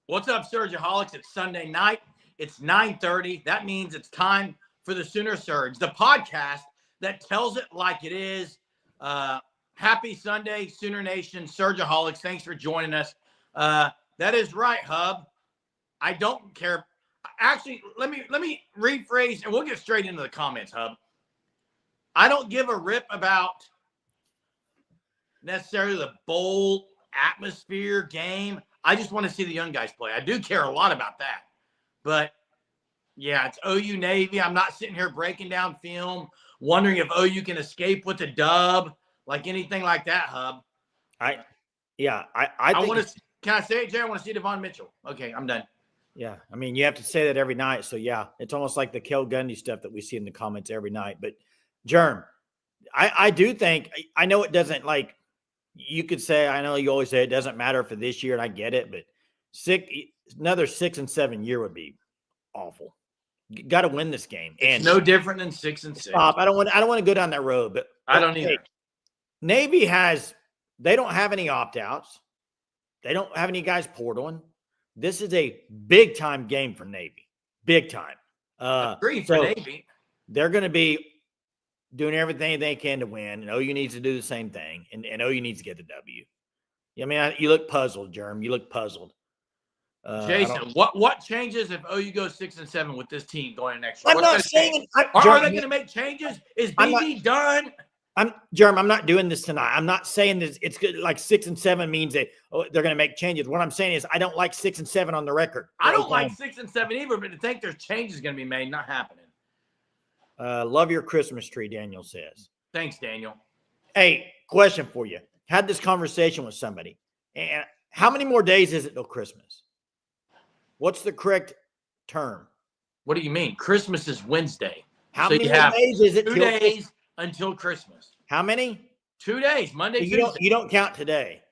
What's up, Surgeaholics? It's Sunday night. It's 9:30. That means it's time for the Sooner Surge, the podcast that tells it like it is. Happy Sunday, Sooner Nation, Surgeaholics. Thanks for joining us. That is right, Hub. I don't care. Actually, let me rephrase, and we'll get straight into the comments, Hub. I don't give a rip about necessarily the bowl atmosphere game. I just want to see the young guys play. I do care a lot about that. But, yeah, it's OU Navy. I'm not sitting here breaking down film, wondering if OU can escape with a dub, like anything like that, Hub. I think want to – can I say it, Jay? I want to see Devon Mitchell. Okay, I'm done. Yeah, I mean, you have to say that every night. So, yeah, it's almost like the Kel Gundy stuff that we see in the comments every night. But, Germ, I do think – I know it doesn't like – you could say, I know you always say it doesn't matter for this year, and I get it, but another 6 and 7 year would be awful. Got to win this game. And it's no different than 6 and 6. Stop. I don't want to go down that road, but I don't either. Navy they don't have any opt-outs. They don't have any guys portaling. This is a big time game for Navy. Big time. Agreed for Navy. They're going to be doing everything they can to win, and OU needs to do the same thing, and OU needs to get the W. I mean, you look puzzled, Germ. You look puzzled. Jason, what changes if OU goes 6 and 7 with this team going next year? I'm not saying are they going to make changes? Is BB done? Germ, I'm not doing this tonight. I'm not saying this. It's good. Like 6 and 7 means that they're going to make changes. What I'm saying is I don't like 6 and 7 on the record. I don't like 6 and 7 either, but to think there's changes going to be made, not happening. Love your Christmas tree, Daniel says. Thanks, Daniel. Hey, question for you. Had this conversation with somebody. And how many more days is it till Christmas? What's the correct term? What do you mean? Christmas is Wednesday. How many more days is it? 2 days until Christmas. How many? 2 days, Monday, Tuesday. You don't count today.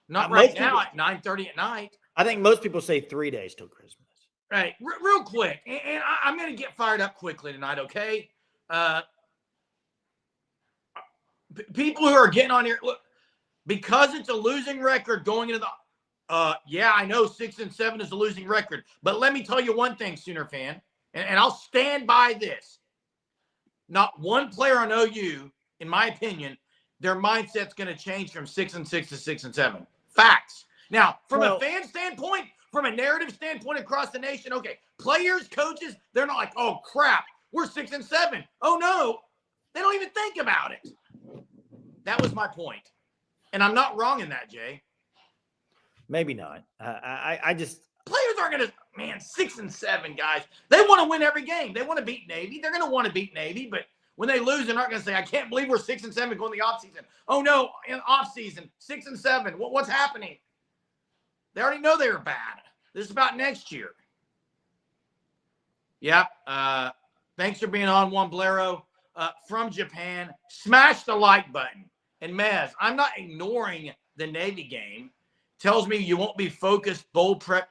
Not right now at 9:30 at night. I think most people say 3 days till Christmas. Right, real quick, and I'm going to get fired up quickly tonight, okay? People who are getting on here, look, because it's a losing record going into the yeah, I know 6 and 7 is a losing record, but let me tell you one thing, Sooner fan, and I'll stand by this. Not one player on OU, in my opinion, their mindset's going to change from 6 and 6 to 6 and 7. Facts. Now, from a fan standpoint, from a narrative standpoint across the nation, okay, players, coaches, they're not like, oh, crap, we're 6 and 7. Oh, no, they don't even think about it. That was my point. And I'm not wrong in that, Jay. Maybe not. I just – players aren't going to – man, 6 and 7, guys. They want to win every game. They want to beat Navy. They're going to want to beat Navy, but when they lose, they're not going to say, I can't believe we're 6 and 7 going the offseason. Oh, no, in offseason, 6 and 7. What's happening? They already know they were bad. This is about next year. Yep. Thanks for being on, Juan Blero from Japan. Smash the like button. And Mez, I'm not ignoring the Navy game. Tells me you won't be focused, bowl prep.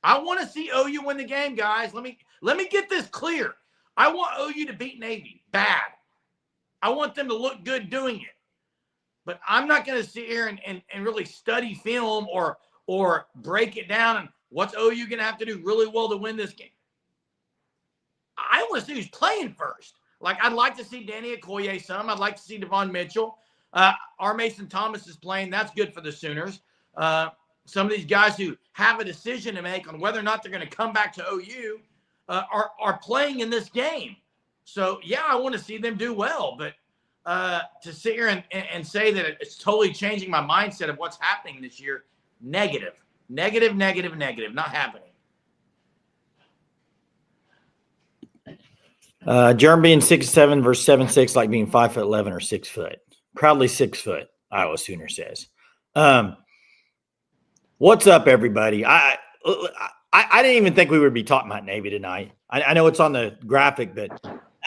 I want to see OU win the game, guys. Let me get this clear. I want OU to beat Navy bad. I want them to look good doing it. But I'm not going to sit here and really study film or break it down and what's OU going to have to do really well to win this game. I want to see who's playing first. Like, I'd like to see Danny Okoye some. I'd like to see Devon Mitchell. R. Mason Thomas is playing. That's good for the Sooners. Some of these guys who have a decision to make on whether or not they're going to come back to OU are playing in this game. So, yeah, I want to see them do well. But to sit here and say that it's totally changing my mindset of what's happening this year, negative. Not happening. Germ being 6'7" versus 7'6", like being 5'11" or 6 foot. Proudly 6 foot, Iowa Sooner says. What's up, everybody? I didn't even think we would be talking about Navy tonight. I know it's on the graphic, but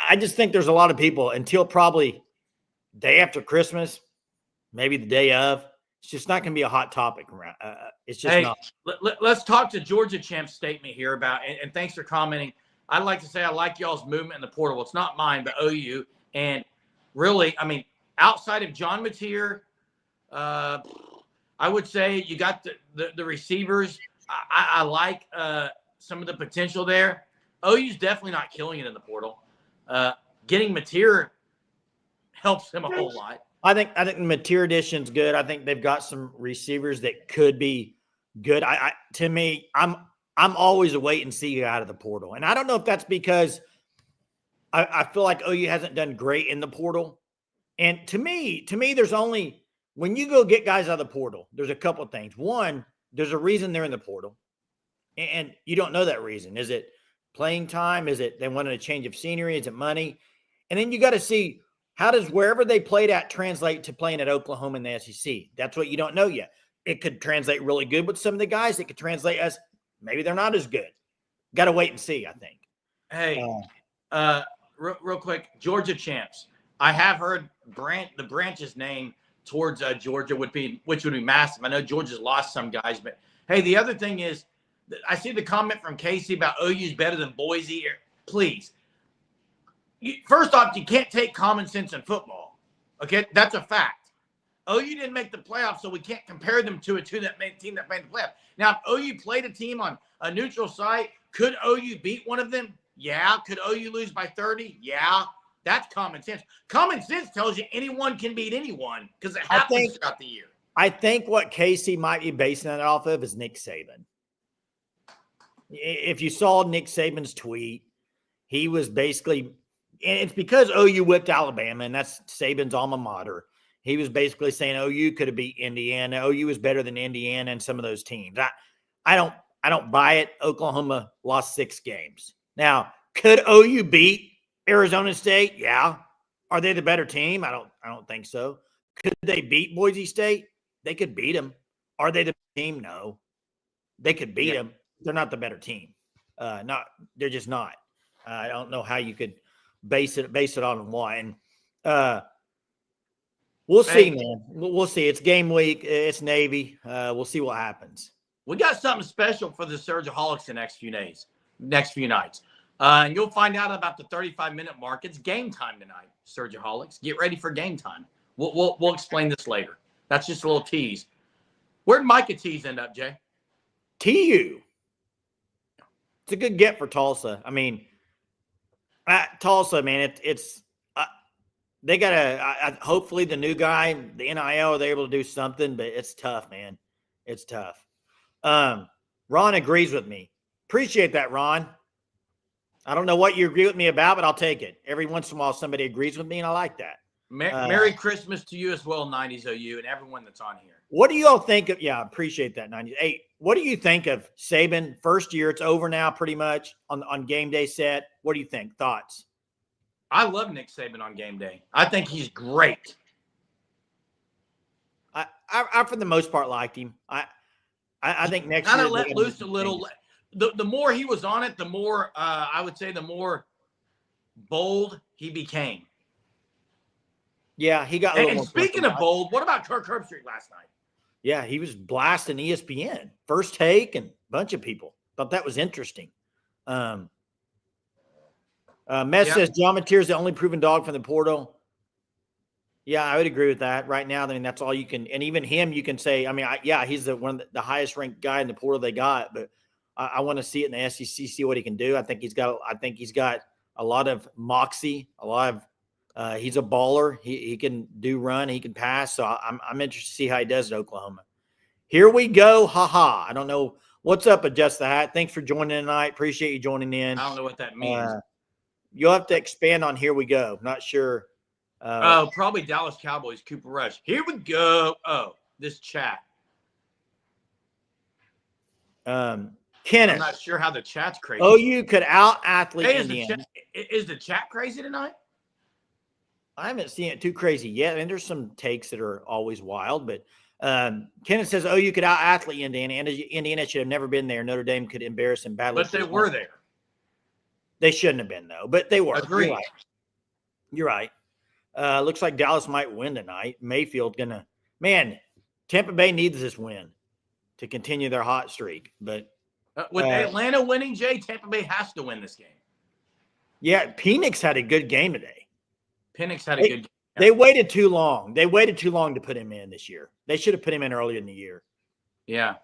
I just think there's a lot of people until probably day after Christmas, maybe the day of. It's just not going to be a hot topic around. It's just not. Let's talk to Georgia Champ's statement here about, and thanks for commenting. I'd like to say I like y'all's movement in the portal. It's not mine, but OU. And really, I mean, outside of John Mateer, I would say you got the receivers. I like some of the potential there. OU's definitely not killing it in the portal. Getting Mateer helps him a whole lot. I think the Mateer addition's good. I think they've got some receivers that could be good. To me, I'm always a wait and see out of the portal, and I don't know if that's because I feel like OU hasn't done great in the portal. And to me, there's only when you go get guys out of the portal, there's a couple of things. One, there's a reason they're in the portal, and you don't know that reason. Is it playing time? Is it they wanted a change of scenery? Is it money? And then you got to see how does wherever they played at translate to playing at Oklahoma in the SEC. That's what you don't know yet. It could translate really good with some of the guys. It could translate as maybe they're not as good. Got to wait and see, I think. Hey, real quick, Georgia champs. I have heard the branch's name towards Georgia which would be massive. I know Georgia's lost some guys, but hey, the other thing is, I see the comment from Casey about OU's better than Boise. Please, first off, you can't take common sense in football. Okay, that's a fact. OU didn't make the playoffs, so we can't compare them to a team that made the playoffs. Now, if OU played a team on a neutral site, could OU beat one of them? Yeah. Could OU lose by 30? Yeah. That's common sense. Common sense tells you anyone can beat anyone because it happens throughout the year. I think what Casey might be basing that off of is Nick Saban. If you saw Nick Saban's tweet, he was basically, and it's because OU whipped Alabama, and that's Saban's alma mater. He was basically saying OU could have beat Indiana. OU is better than Indiana and some of those teams. I don't buy it. Oklahoma lost 6 games. Now, could OU beat Arizona State? Yeah. Are they the better team? I don't think so. Could they beat Boise State? They could beat them. Are they the team? No. They could beat them. They're not the better team. They're just not. I don't know how you could base it on one. We'll see, man. We'll see. It's game week. It's Navy. We'll see what happens. We got something special for the Surgeaholics the next few nights. And you'll find out about the 35-minute mark. It's game time tonight, Surgeaholics. Get ready for game time. We'll explain this later. That's just a little tease. Where'd Micah Tease end up, Jay? TU. It's a good get for Tulsa. I mean, Tulsa, man, it's they got to hopefully the new guy, the NIL, they're able to do something, but it's tough, man. It's tough. Ron agrees with me. Appreciate that, Ron. I don't know what you agree with me about, but I'll take it. Every once in a while, somebody agrees with me, and I like that. Merry Christmas to you as well, 90s OU, and everyone that's on here. What do you all think of? Yeah, I appreciate that, 90s. Hey, what do you think of Saban? First year, it's over now pretty much on game day set. What do you think? Thoughts? I love Nick Saban on game day. I think he's great. I for the most part, liked him. I think next year. Kind of let loose a little. The more he was on it, the more, I would say, the more bold he became. Yeah, he got. And speaking of bold, what about Kirk Herbstreit last night? Yeah, he was blasting ESPN, First Take, and a bunch of people. Thought that was interesting. Mess says John Mateer is the only proven dog from the portal. Yeah, I would agree with that. Right now, I mean, that's all you can. And even him, you can say. I mean, he's one of the highest ranked guy in the portal they got. But I want to see it in the SEC, see what he can do. I think he's got a lot of moxie, a lot of. He's a baller. He can do run. He can pass. So I'm interested to see how he does at Oklahoma. Here we go. Ha. I don't know what's up. Adjust the hat. Thanks for joining tonight. Appreciate you joining in. I don't know what that means. You'll have to expand on here we go. Not sure. Probably Dallas Cowboys, Cooper Rush. Here we go. Oh, this chat. Kenneth. I'm not sure how the chat's crazy. OU could out-athlete Indiana. Is the chat crazy tonight? I haven't seen it too crazy yet. I mean, there's some takes that are always wild, but Kenneth says, you could out-athlete Indiana. Indiana should have never been there. Notre Dame could embarrass them badly. But they were there. They shouldn't have been, though, but they were. Agreed. You're right. Looks like Dallas might win tonight. Mayfield Tampa Bay needs this win to continue their hot streak. But with Atlanta winning, Jay, Tampa Bay has to win this game. Yeah, Penix had a good game today. Penix had a good game. They waited too long. They waited too long to put him in this year. They should have put him in earlier in the year. Yeah.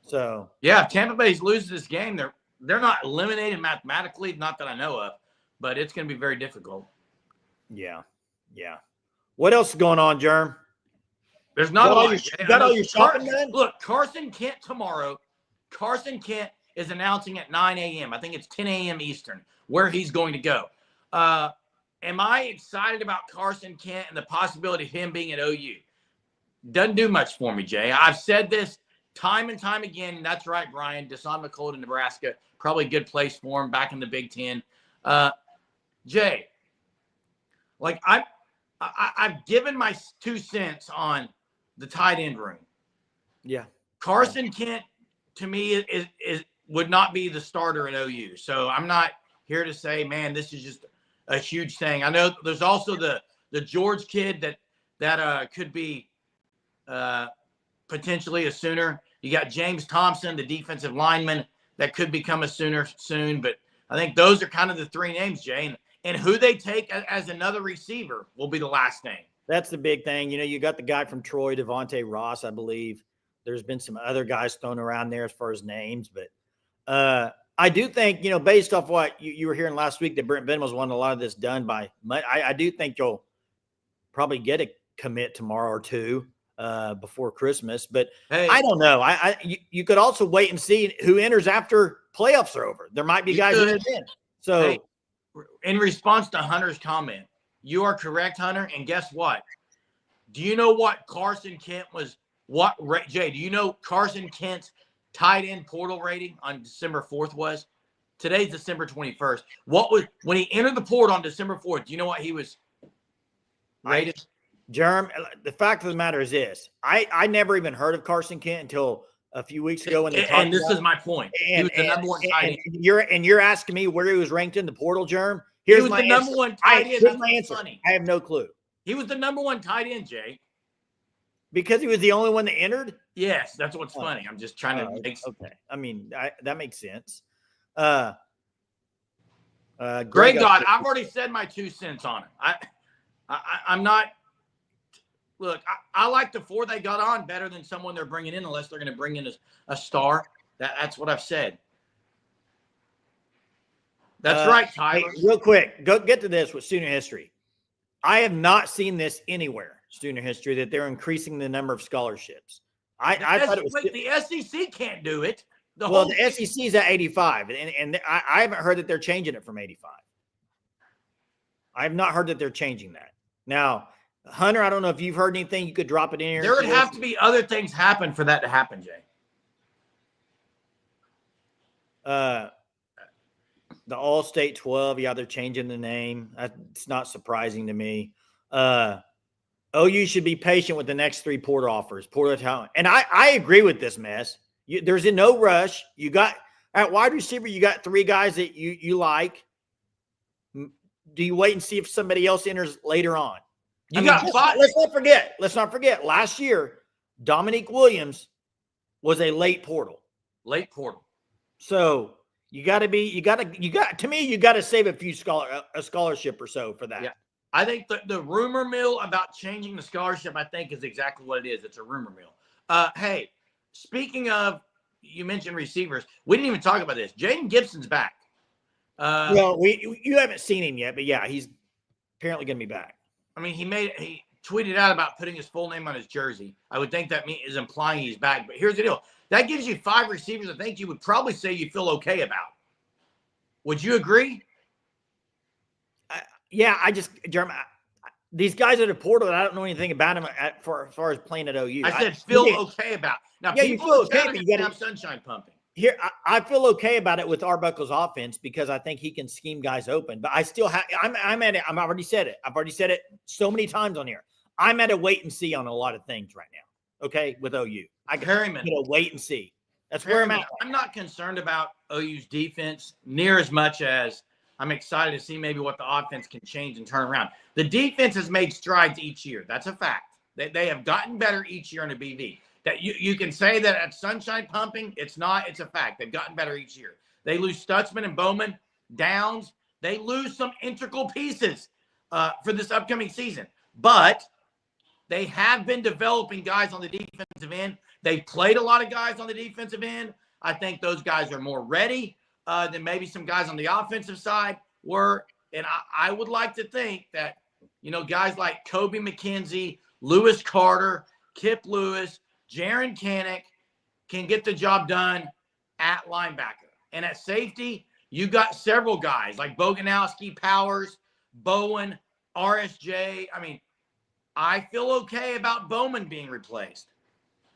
So yeah, if Tampa Bay loses this game, they're not eliminated mathematically, not that I know of, but it's going to be very difficult. Yeah. What else is going on, Germ? There's not a lot. You got all your shopping done? Look, Carson Kent tomorrow. Carson Kent is announcing at 9 a.m. I think it's 10 a.m. Eastern where he's going to go. Am I excited about Carson Kent and the possibility of him being at OU? Doesn't do much for me, Jay. I've said this time and time again. That's right, Brian. Deshaun McCullough in Nebraska, probably a good place for him back in the Big Ten. Jay, like I've given my 2 cents on the tight end room. Yeah. Carson Kent, to me, is would not be the starter at OU. So I'm not here to say, man, this is just a huge thing. I know there's also the George kid that could be potentially a Sooner. You got James Thompson, the defensive lineman, that could become a Sooner soon. But I think those are kind of the 3 names, Jay. And who they take as another receiver will be the last name. That's the big thing. You know, you got the guy from Troy, Devontae Ross, I believe. There's been some other guys thrown around there as far as names. But I do think, you know, based off what you were hearing last week, that Brent Venables wanted a lot of this done by Monday. I do think you'll probably get a commit tomorrow or two before Christmas. But hey, I don't know. You could also wait and see who enters after playoffs are over. There might be guys who enter in. So hey, in response to Hunter's comment, you are correct, Hunter. And guess what? Do you know what Carson Kent was? Jay, do you know Carson Kent's tight end portal rating on December 4th was? Today's December 21st. What was when he entered the portal on December 4th? Do you know what he was rated? Jerm, the fact of the matter is this. I never even heard of Carson Kent until a few weeks ago when they talked and this is my point. He was the number 1 tight end. You're asking me where he was ranked in the portal, Germ? Here's my the number 1 tight end. That's my answer. Funny. I have no clue. He was the number 1 tight end, Jay. Because he was the only one that entered? Yes, that's what's funny. I'm just trying to make okay. I mean, that makes sense. Great God, I've already said my 2 cents on it. I'm not. Look, I like the 4 they got on better than someone they're bringing in, unless they're going to bring in a star. That's what I've said. That's right, Tyler. Hey, real quick, go get to this with student history. I have not seen this anywhere, student history, that they're increasing the number of scholarships. I thought it was the SEC can't do it. The SEC is at 85, and I haven't heard that they're changing it from 85. I have not heard that they're changing that. Now, Hunter, I don't know if you've heard anything. You could drop it in here. There would have to be other things happen for that to happen, Jay. The All-State 12, yeah, they're changing the name. It's not surprising to me. OU should be patient with the next 3 portal offers, portal talent. And I agree with this mess. There's no rush. You got at wide receiver, you got 3 guys that you like. Do you wait and see if somebody else enters later on? Let's not forget. Last year, Dominique Williams was a late portal. So you got to save a few scholarship or so for that. Yeah. I think the rumor mill about changing the scholarship, I think, is exactly what it is. It's a rumor mill. Hey, speaking of, you mentioned receivers. We didn't even talk about this. Jaden Gibson's back. Well, you haven't seen him yet, but yeah, he's apparently going to be back. I mean, he tweeted out about putting his full name on his jersey. I would think that is implying he's back. But here's the deal. That gives you 5 receivers I think you would probably say you feel okay about. Would you agree? Yeah, Jeremy, these guys at the portal, I don't know anything about them as far as playing at OU. I said feel okay about. Now, yeah, you feel okay, but you got to have sunshine pumping. Here, I feel okay about it with Arbuckle's offense because I think he can scheme guys open. But I still have. I'm at it. I've already said it so many times on here. I'm at a wait and see on a lot of things right now. Okay, with OU, I got to wait and see. That's where I'm at. I'm not concerned about OU's defense near as much as I'm excited to see maybe what the offense can change and turn around. The defense has made strides each year. That's a fact. They have gotten better each year in the BV. That you can say that at sunshine pumping, it's not. It's a fact. They've gotten better each year. They lose Stutzman and Bowman, Downs. They lose some integral pieces for this upcoming season. But they have been developing guys on the defensive end. They've played a lot of guys on the defensive end. I think those guys are more ready than maybe some guys on the offensive side were. And I would like to think that, guys like Kobe McKenzie, Lewis Carter, Kip Lewis, Jaron Kanek can get the job done at linebacker. And at safety, you got several guys like Boganowski, Powers, Bowen, RSJ. I mean, I feel okay about Bowman being replaced.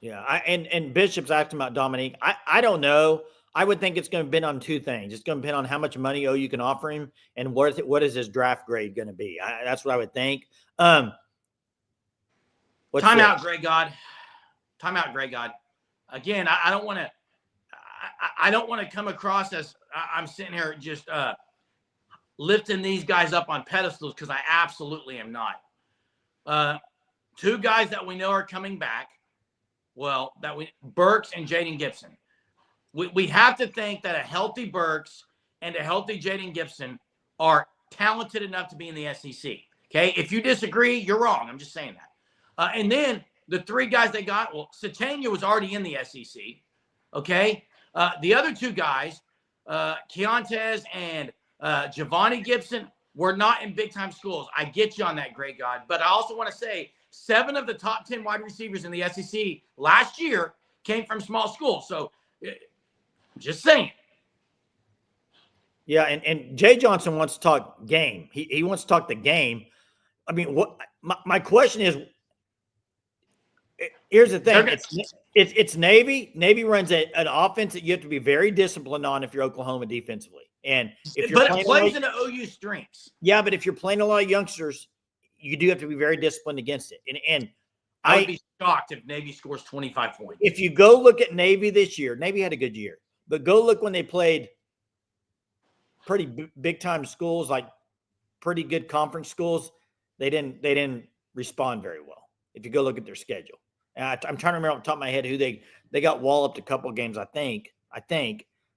Yeah, and Bishop's asking about Dominique. I don't know. I would think it's going to depend on two things. It's going to depend on how much money OU can offer him, and what is his draft grade going to be. That's what I would think. Timeout, Greg God. Timeout, Greg God. Again, I don't want to. I don't want to come across as I'm sitting here just lifting these guys up on pedestals, because I absolutely am not. Two guys that we know are coming back. Well, Burks and Jaden Gibson. We have to think that a healthy Burks and a healthy Jaden Gibson are talented enough to be in the SEC. Okay, if you disagree, you're wrong. I'm just saying that. And then the three guys they got, well, Satania was already in the SEC. Okay, the other two guys, Keontae and Giovanni Gibson, were not in big-time schools. I get you on that, great God. But I also want to say 7 of the top 10 wide receivers in the SEC last year came from small schools. So just saying. Yeah, and Jay Johnson wants to talk game. He wants to talk the game. I mean, what my question is, here's the thing. It's Navy. Navy runs an offense that you have to be very disciplined on if you're Oklahoma defensively. And if you're it plays into OU strengths. Yeah, but if you're playing a lot of youngsters, you do have to be very disciplined against it. And I would be shocked if Navy scores 25 points. If you go look at Navy this year, Navy had a good year, but go look when they played pretty big time schools, like pretty good conference schools. They didn't respond very well. If you go look at their schedule, and I'm trying to remember off the top of my head who they got walloped a couple of games. I think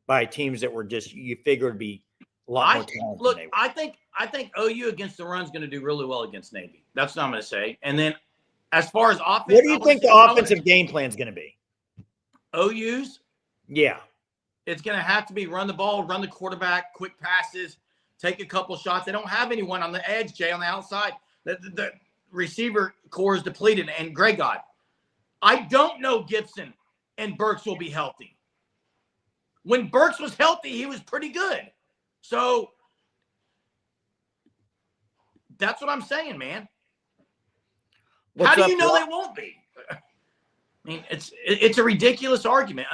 by teams that were just, you figure it'd be a lot more talented. Look, I think OU against the run is going to do really well against Navy. That's what I'm going to say. And then as far as offense, what do you think the offensive game plan is going to be? OU's? Yeah. It's going to have to be run the ball, run the quarterback, quick passes, take a couple shots. They don't have anyone on the edge, Jay, on the outside. The receiver core is depleted. And Greg God, I don't know Gibson and Burks will be healthy. When Burks was healthy, he was pretty good. So that's what I'm saying, man. How do you know they won't be? I mean, it's a ridiculous argument.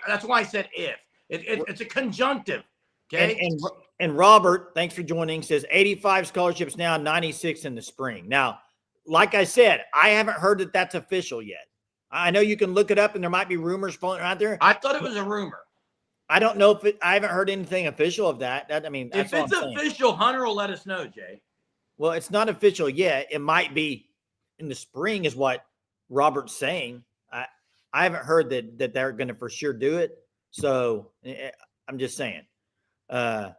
That's why I said if. It's a conjunctive. Okay. And Robert, thanks for joining, says 85 scholarships now, 96 in the spring. Now, like I said, I haven't heard that that's official yet. I know you can look it up, and there might be rumors floating out there. I thought it was a rumor. I don't know if I haven't heard anything official of that. That's if it's official, Hunter will let us know, Jay. Well, it's not official yet. It might be in the spring, is what Robert's saying. I haven't heard that they're going to for sure do it. So I'm just saying. Yeah.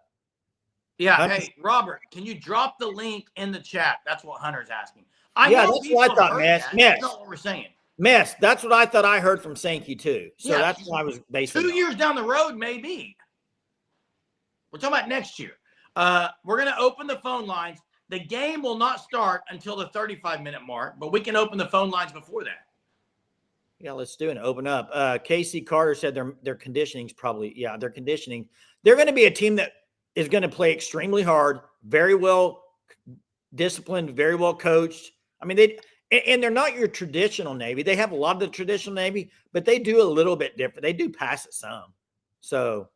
Hey, Robert, can you drop the link in the chat? That's what Hunter's asking. That's what I thought, Mess. That's not what we're saying. Mess. That's what I thought I heard from Sankey too. So that's why I was basing 2 years down the road, maybe. We're talking about next year. We're going to open the phone lines. The game will not start until the 35-minute mark, but we can open the phone lines before that. Yeah, let's do it. Open up. Casey Carter said their conditioning's probably, their conditioning. They're going to be a team that is going to play extremely hard, very well disciplined, very well coached. I mean, and they're not your traditional Navy. They have a lot of the traditional Navy, but they do a little bit different. They do pass it some. So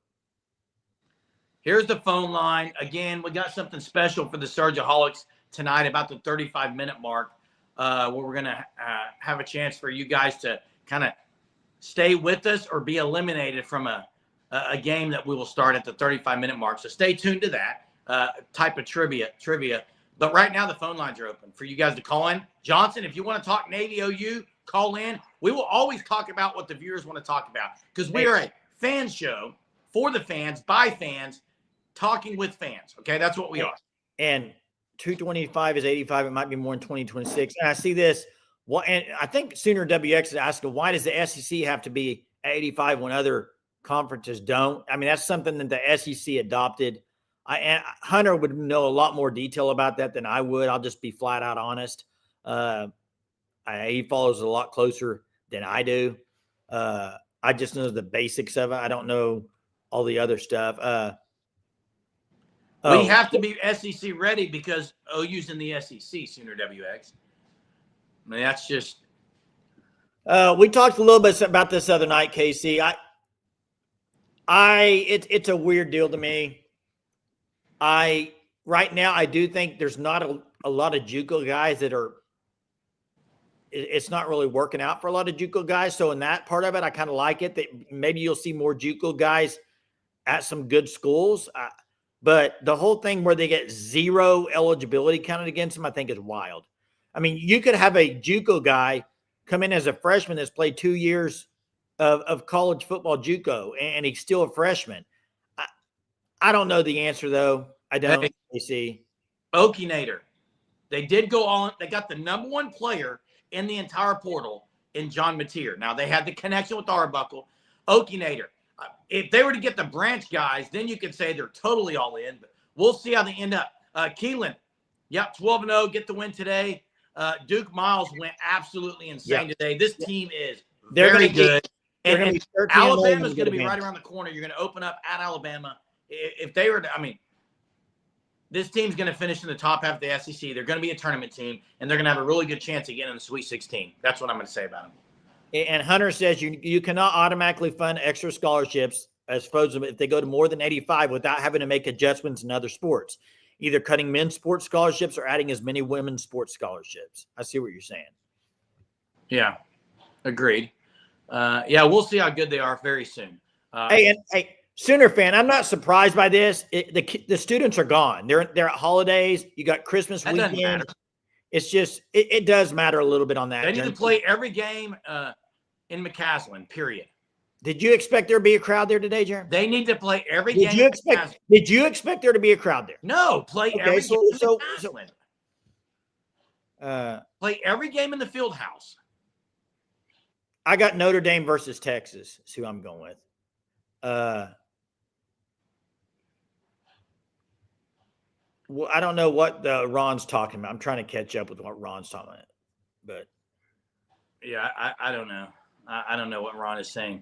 here's the phone line. Again, we got something special for the Surgeaholics tonight about the 35-minute mark, where we're going to have a chance for you guys to kind of stay with us or be eliminated from a game that we will start at the 35-minute mark. So stay tuned to that type of trivia. But right now, the phone lines are open for you guys to call in. Johnson, if you want to talk Navy OU, call in. We will always talk about what the viewers want to talk about, because we are a fan show for the fans, by fans, talking with fans. Okay, that's what we are. And 225 is 85. It might be more in 2026. And I see this. And I think Sooner WX is asking, why does the SEC have to be at 85 when other conferences don't? I mean, that's something that the SEC adopted. And Hunter would know a lot more detail about that than I would. I'll just be flat out honest. He follows a lot closer than I do. I just know the basics of it. I don't know all the other stuff. We have to be SEC ready because OU's in the SEC, Sooner WX. I mean, that's just. We talked a little bit about this other night, Casey. It's a weird deal to me. Right now, I do think there's not a lot of JUCO guys that are. It's not really working out for a lot of JUCO guys. So in that part of it, I kind of like it. That maybe you'll see more JUCO guys at some good schools. But the whole thing where they get zero eligibility counted against them, I think is wild. I mean, you could have a JUCO guy come in as a freshman that's played 2 years of college football JUCO, and he's still a freshman. I don't know the answer, though. I don't. See, Okinator. They did go on. They got the number one player in the entire portal in John Mateer. Now, they had the connection with Arbuckle. Okinator. If they were to get the branch guys, then you could say they're totally all in. But we'll see how they end up. Keelan, yep, 12-0, get the win today. Duke Miles went absolutely insane today. This team is very good. And Alabama's going to be right around the corner. You're going to open up at Alabama. If they were to, I mean, this team's going to finish in the top half of the SEC. They're going to be a tournament team, and they're going to have a really good chance of getting in the Sweet 16. That's what I'm going to say about them. And Hunter says you cannot automatically fund extra scholarships as opposed to if they go to more than 85 without having to make adjustments in other sports, either cutting men's sports scholarships or adding as many women's sports scholarships. I see what you're saying. Yeah, agreed. We'll see how good they are very soon. Hey, Sooner fan, I'm not surprised by this. The students are gone. They're at holidays. You got Christmas weekend. It's just it does matter a little bit on that. They need to play every game in McCaslin, period. Did you expect there to be a crowd there today, Jeremy? They need to play every game. Did you expect there to be a crowd there? No, play every game in McCaslin. Play every game in the field house. I got Notre Dame versus Texas. Is who I'm going with. Well, I don't know what Ron's talking about. I'm trying to catch up with what Ron's talking about. But yeah, I don't know. I don't know what Ron is saying.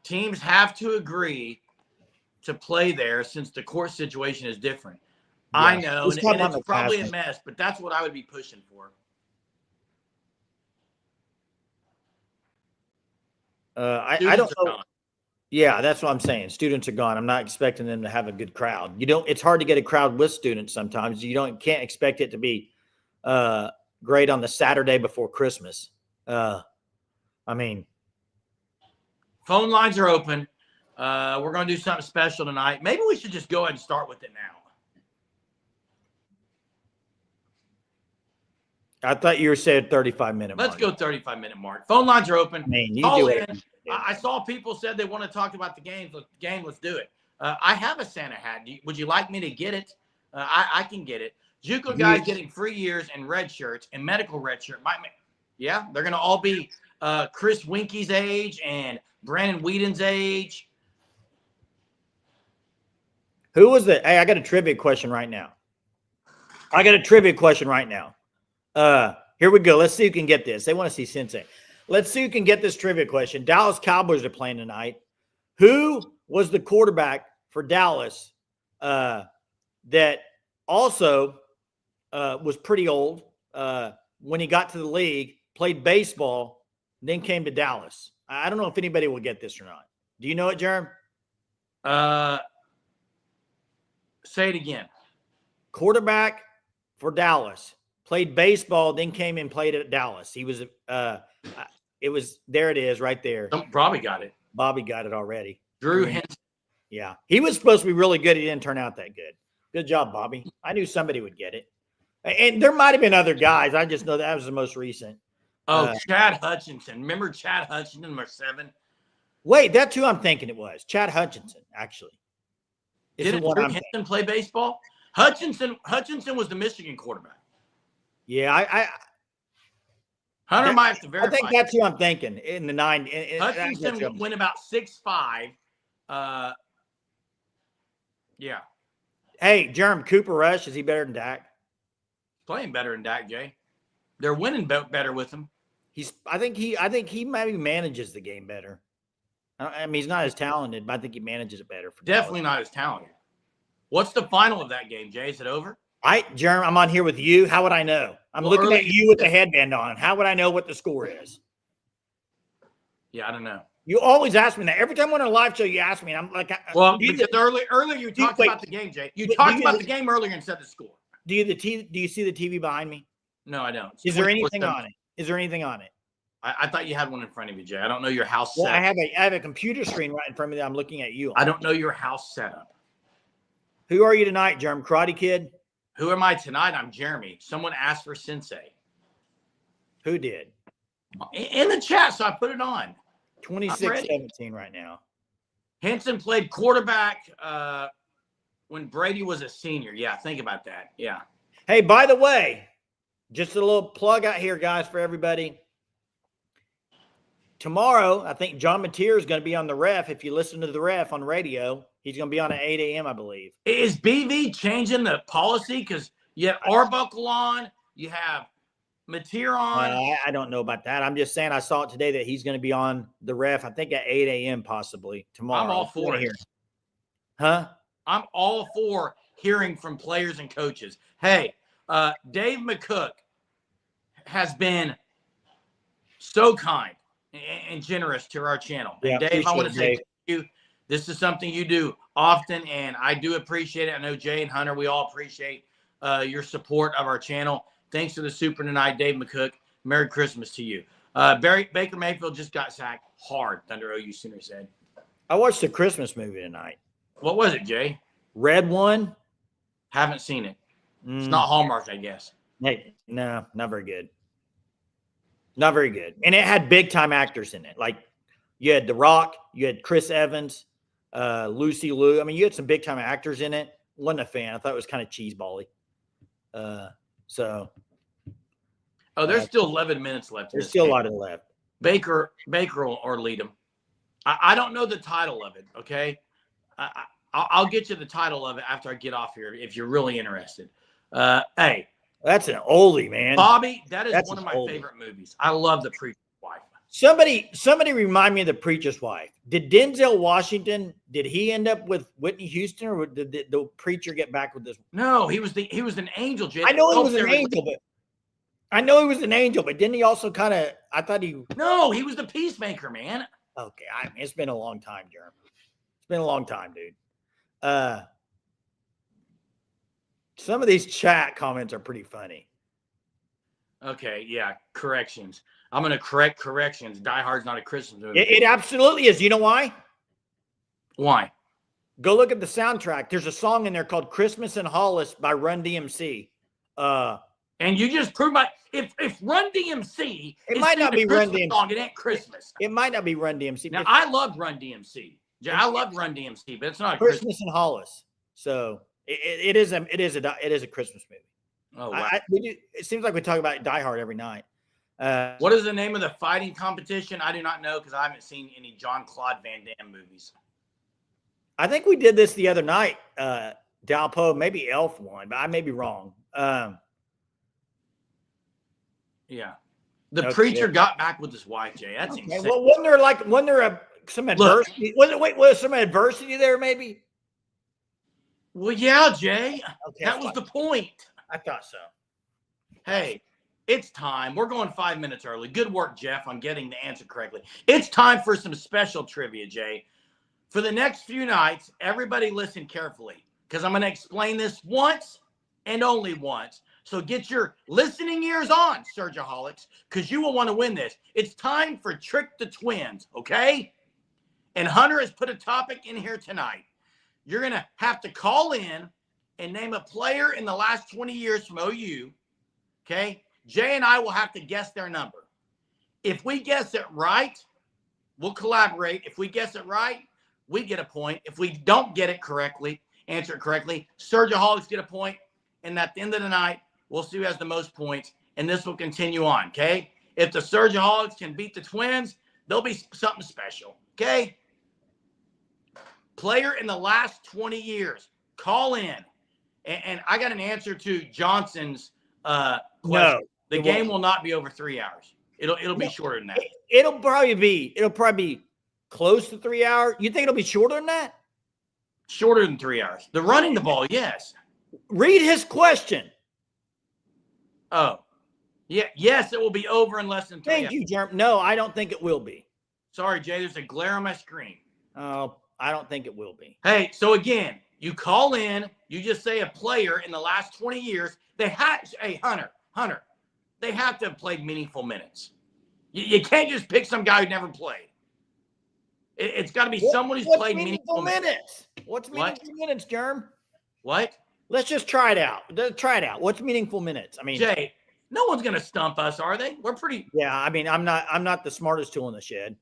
Teams have to agree to play there since the court situation is different. Yeah. I know, and it's probably a mess, but that's what I would be pushing for. I don't know. Yeah, that's what I'm saying. Students are gone. I'm not expecting them to have a good crowd. It's hard to get a crowd with students sometimes. Can't expect it to be great on the Saturday before Christmas. I mean, phone lines are open. We're going to do something special tonight. Maybe we should just go ahead and start with it now. I thought you were saying 35-minute mark. Let's go 35-minute mark. Phone lines are open. I mean, you Call do in. it. I saw people said they want to talk about the game. Let's do it. I have a Santa hat. Would you like me to get it? I can get it. JUCO guys getting free years and red shirts and medical red shirt. Yeah, they're going to all be Chris Winky's age and Brandon Whedon's age. Who was the? Hey, I got a trivia question right now. Here we go. Let's see who can get this. They want to see Sensei. Let's see who can get this trivia question. Dallas Cowboys are playing tonight. Who was the quarterback for Dallas that also was pretty old when he got to the league, played baseball, then came to Dallas? I don't know if anybody will get this or not. Do you know it, Jerem? Say it again. Quarterback for Dallas. Played baseball, then came and played at Dallas. He was there it is right there. Bobby got it. Bobby got it already. Drew Henson. Yeah. He was supposed to be really good. He didn't turn out that good. Good job, Bobby. I knew somebody would get it. And there might have been other guys. I just know that was the most recent. Oh, Chad Hutchinson. Remember Chad Hutchinson, number 7? Wait, that's who I'm thinking it was. Chad Hutchinson, actually. Didn't Drew Henson play baseball? Hutchinson was the Michigan quarterback. Yeah, Hunter might have to I verify. think that's who I'm thinking in the 9. Hutchinson went about 6'5". Yeah. Hey, Jerm, Cooper Rush, is he better than Dak? Playing better than Dak, Jay. They're winning better with him. I think he maybe manages the game better. I mean, he's not as talented, but I think he manages it better. Definitely not as talented. What's the final of that game, Jay? Is it over? Jerm, I'm on here with you. How would I know? I'm looking at you with the headband on. How would I know what the score is? Yeah, I don't know. You always ask me that. Every time we're on a live show, you ask me, and I'm like, well, because earlier you talked about the game, Jay. You talked about the game earlier and said the score. Do you see the TV behind me? No, I don't. Is there anything on it? Is there anything on it? I thought you had one in front of you, Jay. I don't know your house setup. I have a computer screen right in front of me that I'm looking at you on. I don't know your house setup. Who are you tonight, Jerm? Karate Kid? Who am I tonight? I'm Jeremy. Someone asked for Sensei. Who did? In the chat, so I put it on. 26-17 right now. Henson played quarterback when Brady was a senior. Yeah, think about that. Yeah. Hey, by the way, just a little plug out here, guys, for everybody. Tomorrow, I think John Mateer is going to be on the ref. If you listen to the ref on radio, he's going to be on at 8 a.m., I believe. Is BV changing the policy? Because you have Arbuckle on, you have Mateer on. I don't know about that. I'm just saying I saw it today that he's going to be on the ref, I think at 8 a.m. possibly tomorrow. I'm all for it. Huh? I'm all for hearing from players and coaches. Hey, Dave McCook has been so kind and generous to our channel. Yeah, and Dave, I want to say thank you. This is something you do often, and I do appreciate it. I know Jay and Hunter, we all appreciate your support of our channel. Thanks to the Super tonight, Dave McCook. Merry Christmas to you. Baker Mayfield just got sacked hard, Thunder OU Sooner said. I watched a Christmas movie tonight. What was it, Jay? Red One? Haven't seen it. It's not Hallmark, I guess. Hey, no, not very good. Not very good. And it had big-time actors in it. Like, you had The Rock, you had Chris Evans, Lucy Liu. I mean, you had some big-time actors in it. Wasn't a fan. I thought it was kind of cheesebally. Oh, there's still 11 minutes left. There's still a lot of left. Baker or lead them. I don't know the title of it, okay? I'll get you the title of it after I get off here if you're really interested. Hey. That's an oldie, man. Bobby, that's one of my favorite movies. I love The Preacher's Wife. Somebody remind me of The Preacher's Wife. Did Denzel Washington, did he end up with Whitney Houston, or did the preacher get back with this? No, he was an angel, Jay. I know he was an angel, but didn't he also kind of, I thought he. No, he was the peacemaker, man. Okay, it's been a long time, Jeremy. It's been a long time, dude. Some of these chat comments are pretty funny. Okay, yeah, corrections. I'm going to correct corrections. Die Hard's not a Christmas movie. It absolutely is. You know why? Why? Go look at the soundtrack. There's a song in there called Christmas in Hollis by Run DMC. And you just proved if Run DMC it might not be Run DMC song, it ain't Christmas. It might not be Run DMC. Now I love Run DMC. I love Run DMC, but it's not Christmas in Hollis. So it is a Christmas movie. Oh, wow. It seems like we talk about Die Hard every night. What is the name of the fighting competition? I do not know because I haven't seen any Jean-Claude Van Damme movies. I think we did this the other night. Dalpo, maybe Elf won, but I may be wrong. Yeah. The preacher got back with his wife, Jay. That's insane. Well, wasn't there some adversity? Was some adversity there maybe? Well, yeah, Jay. Okay, that was the point. I thought so. Hey, it's time. We're going 5 minutes early. Good work, Jeff, on getting the answer correctly. It's time for some special trivia, Jay. For the next few nights, everybody listen carefully because I'm going to explain this once and only once. So get your listening ears on, Surgeaholics, because you will want to win this. It's time for Trick the Twins, okay? And Hunter has put a topic in here tonight. You're going to have to call in and name a player in the last 20 years from OU, okay? Jay and I will have to guess their number. If we guess it right, we'll collaborate. If we guess it right, we get a point. If we don't get it correctly answer it correctly. Surgeaholics get a point, and at the end of the night, we'll see who has the most points, and this will continue on, okay? If the Surgeaholics can beat the Twins, there'll be something special, okay? Player in the last 20 years, call in. And I got an answer to Johnson's question. No, the game will not be over 3 hours. It'll be shorter than that. It'll probably be close to 3 hours. You think it'll be shorter than that? Shorter than 3 hours. The running the ball, yes. Read his question. Oh, yeah. Yes, it will be over in less than 3 hours. Thank you, Jerm. No, I don't think it will be. Sorry, Jay. There's a glare on my screen. Oh, I don't think it will be. Hey, so again, you call in. You just say a player in the last 20 years. They have. Hey, Hunter. They have to have played meaningful minutes. You can't just pick some guy who never played. It's got to be someone who's played meaningful minutes. What's meaningful minutes, Jerm? What? Let's just try it out. What's meaningful minutes? I mean, Jay, no one's going to stump us, are they? We're pretty. Yeah, I mean, I'm not the smartest tool in the shed.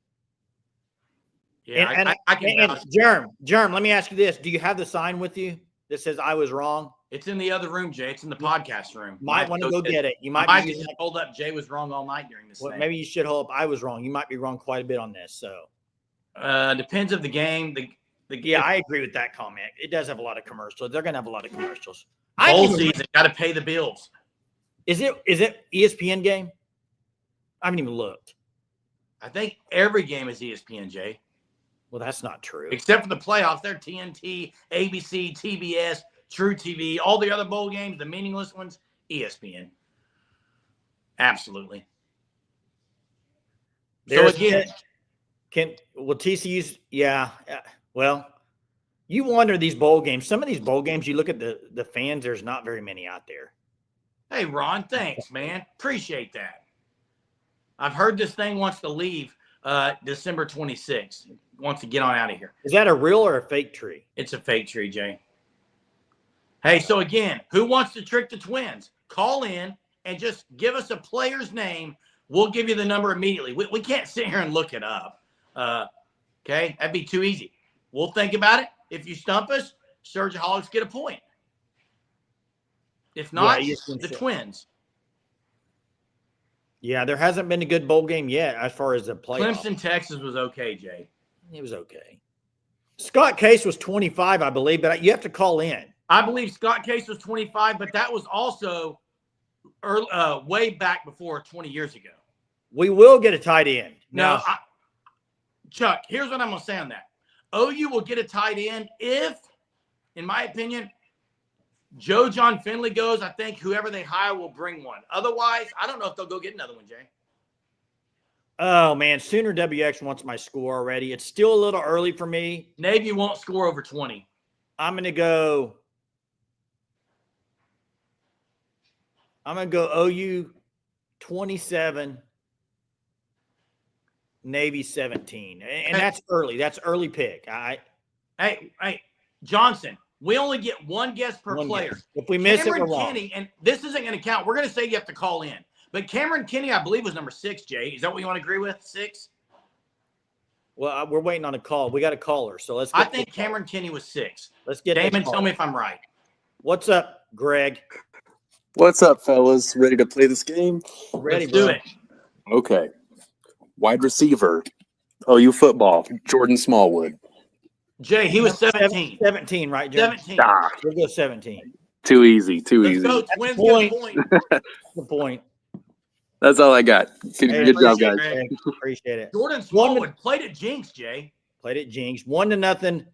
Yeah, I can. Germ, let me ask you this: do you have the sign with you that says "I was wrong"? It's in the other room, Jay. It's in the podcast room. Might want to go get it. You might just hold up. Jay was wrong all night during this. Maybe you should hold up. I was wrong. You might be wrong quite a bit on this. So, depends of the game. Yeah, I agree with that comment. It does have a lot of commercials. They're gonna have a lot of commercials. Bowl season, got to pay the bills. Is it ESPN game? I haven't even looked. I think every game is ESPN, Jay. Well, that's not true. Except for the playoffs. They're TNT, ABC, TBS, True TV. All the other bowl games, the meaningless ones, ESPN. Absolutely. So again, TCU's, yeah. Well, you wonder these bowl games. Some of these bowl games, you look at the fans, there's not very many out there. Hey, Ron, thanks, man. Appreciate that. I've heard this thing wants to leave December 26th. Wants to get on out of here. Is that a real or a fake tree? It's a fake tree, Jay. Hey, so again, who wants to trick the Twins? Call in and just give us a player's name. We'll give you the number immediately. We can't sit here and look it up. Okay? That'd be too easy. We'll think about it. If you stump us, Surgeaholics get a point. If not, the Twins. Yeah, there hasn't been a good bowl game yet as far as the playoffs. Clemson, Texas was okay, Jay. It was okay. Scott Case was 25, I believe, but you have to call in. I believe Scott Case was 25, but that was also way back before 20 years ago. We will get a tight end. No, Chuck, here's what I'm going to say on that. OU will get a tight end if, in my opinion, Joe John Finley goes. I think whoever they hire will bring one. Otherwise, I don't know if they'll go get another one, Jay. Oh, man. Sooner WX wants my score already. It's still a little early for me. Navy won't score over 20. I'm going to go OU 27, Navy 17. And that's early. That's early pick. Hey, Johnson, we only get one guess per player. Guess. If we miss Cameron it, we're Kenny, and this isn't going to count. We're going to say you have to call in. But Cameron Kenny, I believe, was number 6, Jay. Is that what you want to agree with? 6? Well, we're waiting on a call. We got a caller, so let's. I think Cameron Kenny was 6. Let's get Damon. Tell me if I'm right. What's up, Greg? What's up, fellas? Ready to play this game? Ready, Let's do it. Okay. Wide receiver, OU football, Jordan Smallwood. Jay, he was 17. 17, right, Jeremy? 17. We'll go 17. Too easy. Let's go. Twins get a point. Good point. That's all I got. Good job, guys. Appreciate it. Jordan Smallwood played at Jinx, Jay. Played at Jinx. 1-0.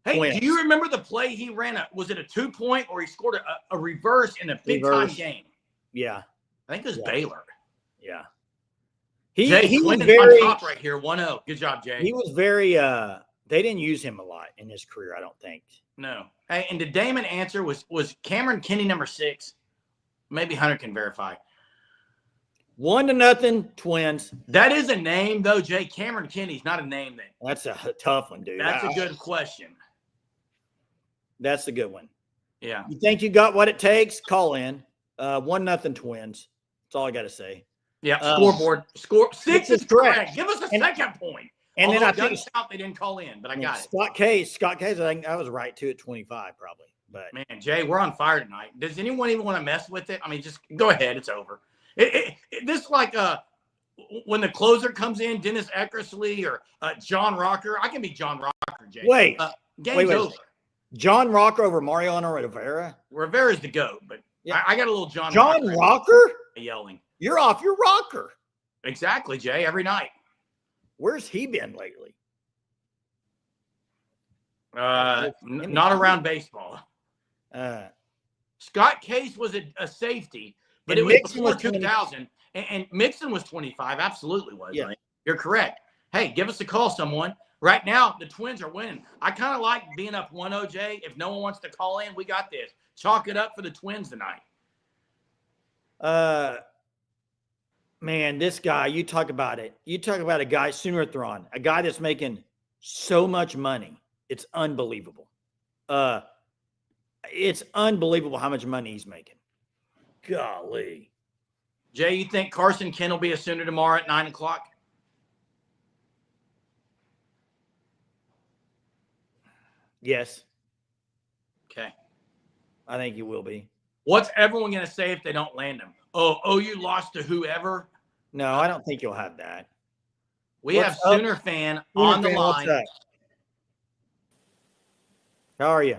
Hey, Twins. do you remember the play he ran? Was it a 2-point or he scored a reverse in a big-time game? Yeah. I think it was Baylor. Yeah. He was very on top right here, 1-0. Good job, Jay. He was very they didn't use him a lot in his career, I don't think. No. Hey, and did Damon answer was Cameron Kenny number 6? Maybe Hunter can verify. 1-0 Twins. That is a name, though, Jay. Cameron Kenny's not a name that. That's a tough one, dude. That's a good question. That's a good one. Yeah. You think you got what it takes? Call in. 1-0 Twins. That's all I got to say. Yeah. Scoreboard. 6 is correct. Give us a second point. And Although then I it doesn't think count, they didn't call in, but I got it. Scott Case, I think I was right too at 25 probably. But Man, Jay, we're on fire tonight. Does anyone even want to mess with it? I mean, just go ahead. It's over. This is like when the closer comes in, Dennis Eckersley or John Rocker. I can be John Rocker, Jay. Wait. Game's over. John Rocker over Mariano Rivera? Rivera's the GOAT, but yeah. I got a little John Rocker yelling. You're off your rocker. Exactly, Jay, every night. Where's he been lately? Not around baseball. Scott Case was a safety, but it was before 2000, and Mixon was 25. Absolutely was. Yeah. Right? You're correct. Hey, give us a call, someone. Right now, the Twins are winning. I kind of like being up 1-0, Jay. If no one wants to call in, we got this. Chalk it up for the Twins tonight. Man, this guy, you talk about it. You talk about a guy, Sooner-thron, a guy that's making so much money. It's unbelievable. It's unbelievable how much money he's making. Golly. Jay, you think Carson Kent will be a Sooner tomorrow at 9 o'clock? Yes. Okay. I think he will be. What's everyone going to say if they don't land him? Oh, OU lost to whoever? No, I don't think you'll have that. We have Sooner fan on the line. How are you?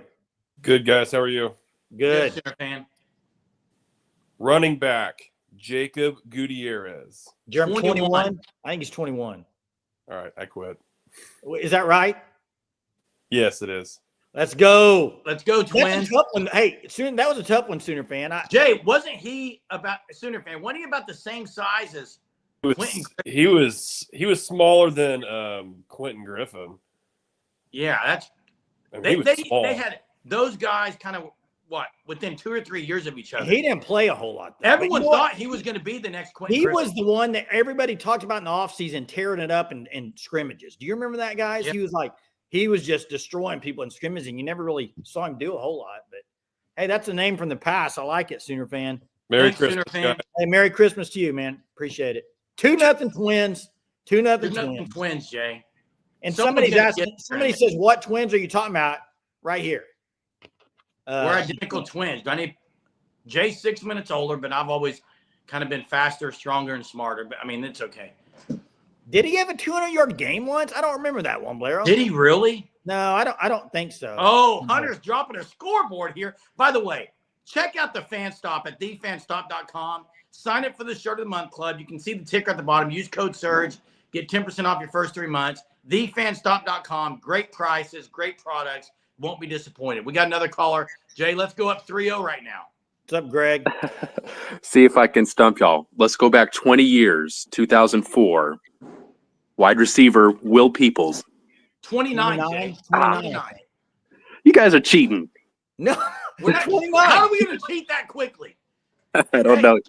Good, guys. How are you? Good. Sooner fan. Running back, Jacob Gutierrez. Jeremy, 21? I think he's 21. All right, I quit. Is that right? Yes, it is. Let's go. Let's go, Twins. That's a tough one. Hey, that was a tough one, Sooner fan. Jay, wasn't he about Sooner fan? Wasn't he about the same size as Quentin? He was smaller than Quentin Griffin. Yeah, that's he was small. They had those guys kind of within 2 or 3 years of each other. He didn't play a whole lot. Everyone thought he was going to be the next Quentin Griffin. Was the one that everybody talked about in the offseason, tearing it up in scrimmages. Do you remember that, guys? Yep. He was just destroying people in scrimmages, and you never really saw him do a whole lot. But hey, that's a name from the past. I like it, Sooner fan. Merry Christmas, Sooner fan. Hey, Merry Christmas to you, man. Appreciate it. 2-0 Twins. 2-0 Twins, Jay. And somebody says, what Twins are you talking about? Right here. We're identical twins. Jay's 6 minutes older, but I've always kind of been faster, stronger, and smarter. But I mean, it's okay. Did he have a 200-yard game once? I don't remember that one, Blair. Did he really? No, I don't think so. Oh, Hunter's dropping a scoreboard here. By the way, check out the Fan Stop at thefanstop.com. Sign up for the Shirt of the Month Club. You can see the ticker at the bottom. Use code SURGE. Get 10% off your first 3 months. Thefanstop.com. Great prices, great products. Won't be disappointed. We got another caller. Jay, let's go up 3-0 right now. What's up, Greg? See if I can stump y'all. Let's go back 20 years, 2004. Wide receiver, Will Peoples. 29, Jay. 29. You guys are cheating. No, we're not 29. How are we going to cheat that quickly? I don't know.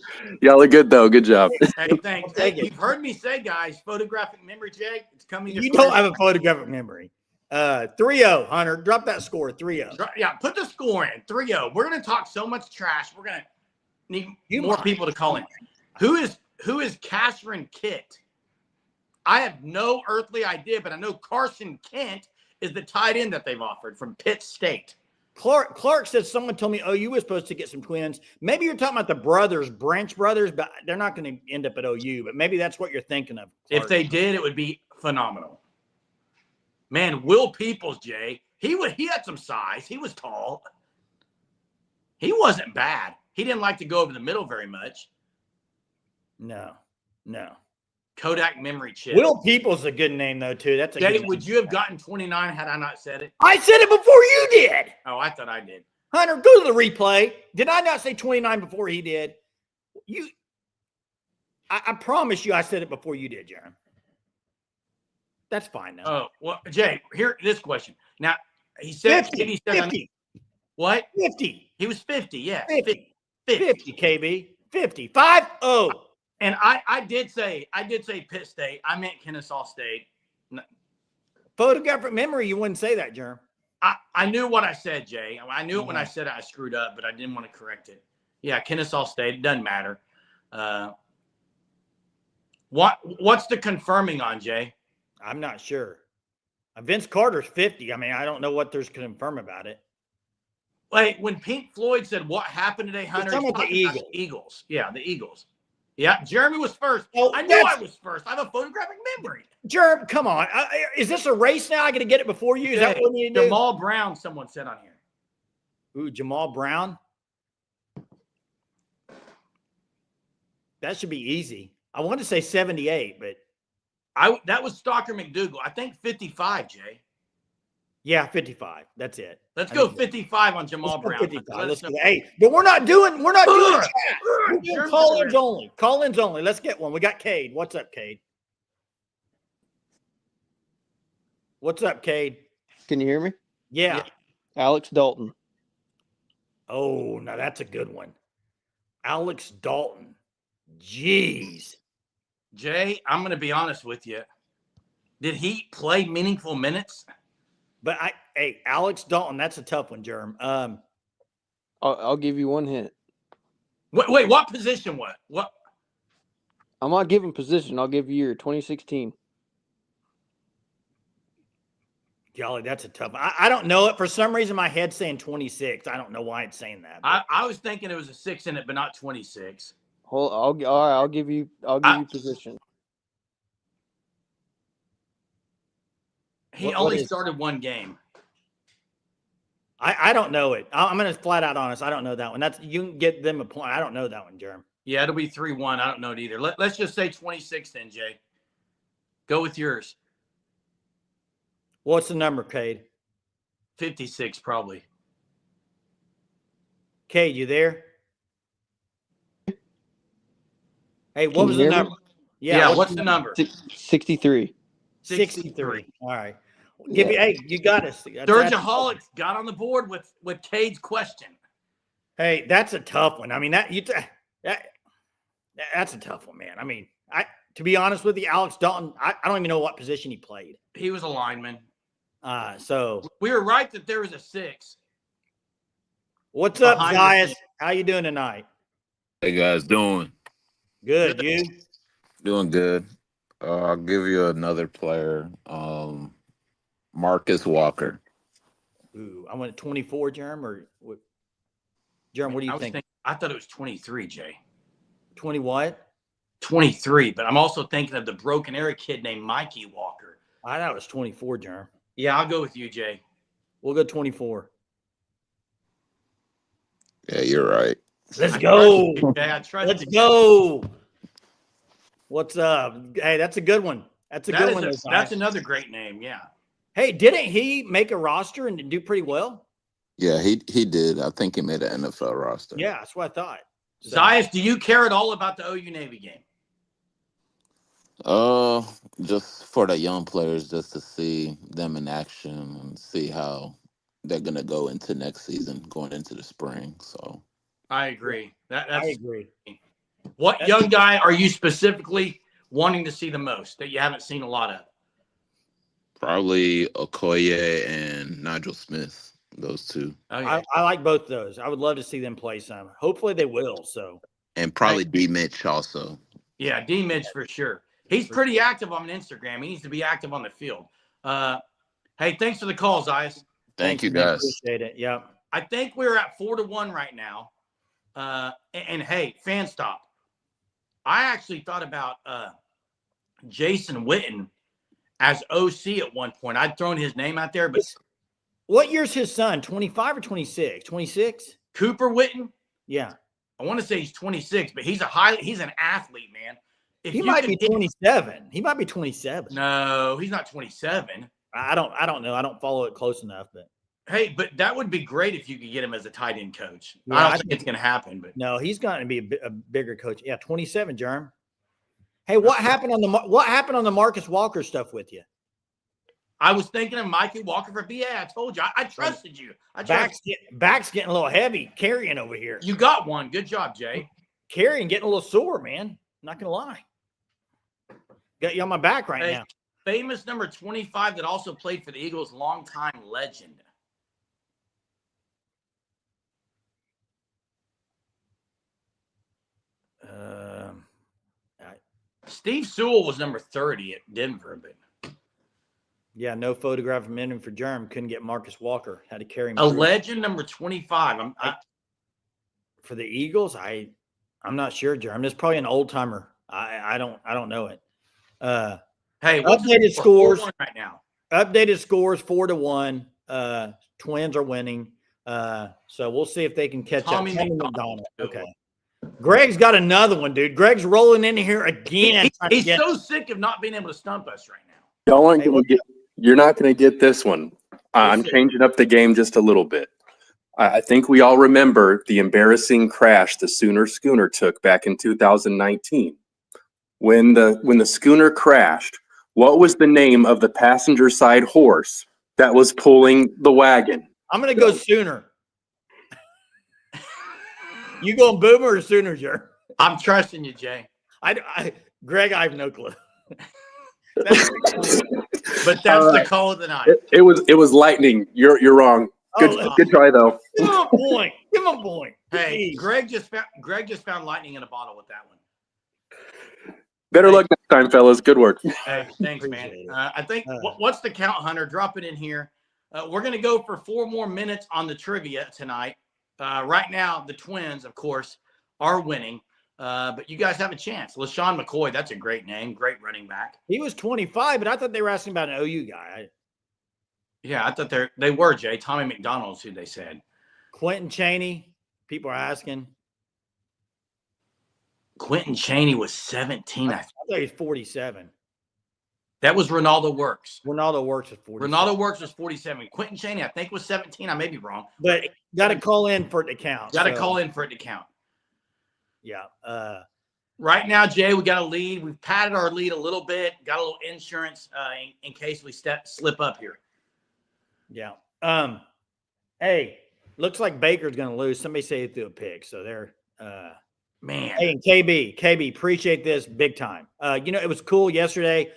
Y'all are good, though. Good job. Hey, thanks. Hey, you've heard me say, guys, photographic memory, Jay. It's coming. You don't have a photographic memory. 3-0, Hunter. Drop that score, 3-0. Yeah, put the score in, 3-0. We're going to talk so much trash. We're going to need more people to call in. Who is Catherine Kitt? I have no earthly idea, but I know Carson Kent is the tight end that they've offered from Pitt State. Clark says someone told me OU was supposed to get some twins. Maybe you're talking about the brothers, Branch brothers, but they're not going to end up at OU. But maybe that's what you're thinking of, Clark. If they did, it would be phenomenal. Man, Will Peoples, Jay, he had some size. He was tall. He wasn't bad. He didn't like to go over the middle very much. No. Kodak memory chip. Will Peoples is a good name, though, too. That's a Daddy, good would you have gotten 29 had I not said it? I said it before you did. Oh, I thought I did. Hunter, go to the replay. Did I not say 29 before he did? I promise you I said it before you did, Jeremy. That's fine now. Oh, well, Jay, here, this question. Now, he said 50. What? 50. He was 50, yeah. 50, KB. 50. 5-0. And I did say Pitt State. I meant Kennesaw State. Photographic memory, you wouldn't say that, Jerm. I knew what I said, Jay. I knew it when I said it, I screwed up, but I didn't want to correct it. Yeah, Kennesaw State. It doesn't matter. What's the confirming on, Jay? I'm not sure. Vince Carter's 50. I mean, I don't know what there's to confirm about it. Like when Pink Floyd said, "What happened today, Hunter?" Some He's of the talking about Eagles. Eagles. Yeah, the Eagles. Yeah, Jeremy was first. Oh, I knew I was first. I have a photographic memory. Jerm, come on. Is this a race now? I got to get it before you? Is that what we need to do? Jamal Brown, someone said on here. Ooh, Jamal Brown. That should be easy. I want to say 78, but that was Stalker McDougal. I think 55, Jay. yeah, 55. That's it. Let's go 55 on Jamal Brown. 55. Hey, but we're not doing chat. We're doing call-ins only. Call-ins only. Let's get one. We got Cade. What's up, Cade? What's up, Cade? Can you hear me? Yeah. Alex Dalton. Oh, now that's a good one. Alex Dalton. Jeez. Jay, I'm going to be honest with you. Did he play meaningful minutes? But hey, Alex Dalton, that's a tough one, Jerm. I'll give you one hint. Wait, what position? What? I'm not giving position. I'll give year 2016. Golly, that's a tough one. I don't know it. For some reason, my head's saying 26. I don't know why it's saying that. I was thinking it was a 6 in it, but not 26. All right, I'll give you position. He only started one game. I don't know it. I'm going to flat out honest. I don't know that one. You can get them a point. I don't know that one, Jerm. Yeah, it'll be 3-1. I don't know it either. Let's just say 26 then, Jay. Go with yours. What's the number, Cade? 56, probably. Cade, you there? Hey, what was the number? Yeah, what's the number? 63. 63. All right. Hey, you got us. Sturgeonholics got on the board with Cade's question. Hey, that's a tough one. I mean, that's a tough one, man. I mean, to be honest with you, Alex Dalton, I don't even know what position he played. He was a lineman. So we were right that there was a 6. What's up, Zias? How you doing tonight? Hey guys, doing good. You doing good? I'll give you another player, Marcus Walker. Ooh, I went 24, Jerm, or what? Jerm, what do you think? I thought it was 23, Jay. 20 what? 23, but I'm also thinking of the broken arrow kid named Mikey Walker. I thought it was 24, Jerm. Yeah, I'll go with you, Jay. We'll go 24. Yeah, you're right. Let's go. Let's go. What's up? Hey, that's a good one. That's another great name. Yeah. Hey, didn't he make a roster and do pretty well? Yeah, he did. I think he made an NFL roster. Yeah, that's what I thought. So. Zias, do you care at all about the OU Navy game? Just for the young players, just to see them in action and see how they're gonna go into next season, going into the spring. So I agree. I agree. What young guy are you specifically wanting to see the most that you haven't seen a lot of? Probably Okoye and Nigel Smith. Those two. Okay. I like both of those. I would love to see them play some. Hopefully they will. So and probably D Mitch also. Yeah, D Mitch for sure. He's pretty active on Instagram. He needs to be active on the field. Hey, thanks for the call, Zias. Thank you, guys. Appreciate it. Yeah. I think we're at 4-1 right now. And hey, fan stop. I actually thought about Jason Witten as OC at one point. I'd thrown his name out there, but what year's his son? 25 or 26? 26? Cooper Witten? Yeah. I want to say he's 26, but he's an athlete, man. He might be 27. He might be 27. No, he's not 27. I don't know. I don't follow it close enough, but hey, but that would be great if you could get him as a tight end coach. Yeah, I don't think it's going to happen, but no, he's going to be a bigger coach. Yeah, 27, Jerm. Hey, what happened on the Marcus Walker stuff with you? I was thinking of Mikey Walker for BA. I told you. I trusted you. Back's getting a little heavy carrying over here. You got one. Good job, Jay. Carrying, getting a little sore, man. Not going to lie. Got you on my back right now. Famous number 25 that also played for the Eagles, longtime legend. Steve Sewell was number 30 at Denver, but Yeah, no photograph of him for Germ. Couldn't get Marcus Walker. Had to carry him A through. legend, number 25. For the Eagles, I'm not sure, Germ. There's probably an old timer. I don't know it. Hey, what's updated the score? scores 4-1 right now? Updated scores 4-1. Twins are winning. So we'll see if they can catch Tommy up. Tommy McDonald. McDonald. Okay. Greg's got another one, dude. Greg's rolling in here again. He's so sick of not being able to stump us right now. You're not going to get this one. I'm changing up the game just a little bit. I think we all remember the embarrassing crash the Sooner Schooner took back in 2019. When the schooner crashed, what was the name of the passenger side horse that was pulling the wagon? I'm going to go Sooner. You going Boomer or Sooner, Jer? I'm trusting you, Jay. Greg, I have no clue. But that's the call of the night. It was lightning. You're wrong. Good try though. Give him a point. Give him a point. Hey, Greg just found lightning in a bottle with that one. Better luck next time, fellas. Good work. Hey, thanks, man. I think what's the count, Hunter? Drop it in here. We're gonna go for 4 more minutes on the trivia tonight. Right now, the Twins, of course, are winning. But you guys have a chance. LaShawn McCoy, that's a great name. Great running back. He was 25, but I thought they were asking about an OU guy. Yeah, I thought they were, Jay. Tommy McDonald's who they said. Quentin Chaney, people are asking. Quentin Chaney was 17. I thought he was 47. That was Ronaldo Works. Ronaldo Works was 47. Ronaldo Works was 47. Quentin Chaney, I think, was 17. I may be wrong. But got to call in for it to count. Got to call in for it to count. Yeah. Right now, Jay, we got a lead. We've padded our lead a little bit. Got a little insurance in case we slip up here. Yeah. Hey, looks like Baker's going to lose. Somebody say he threw a pick. So they're man. Hey, and KB, appreciate this big time. It was cool yesterday.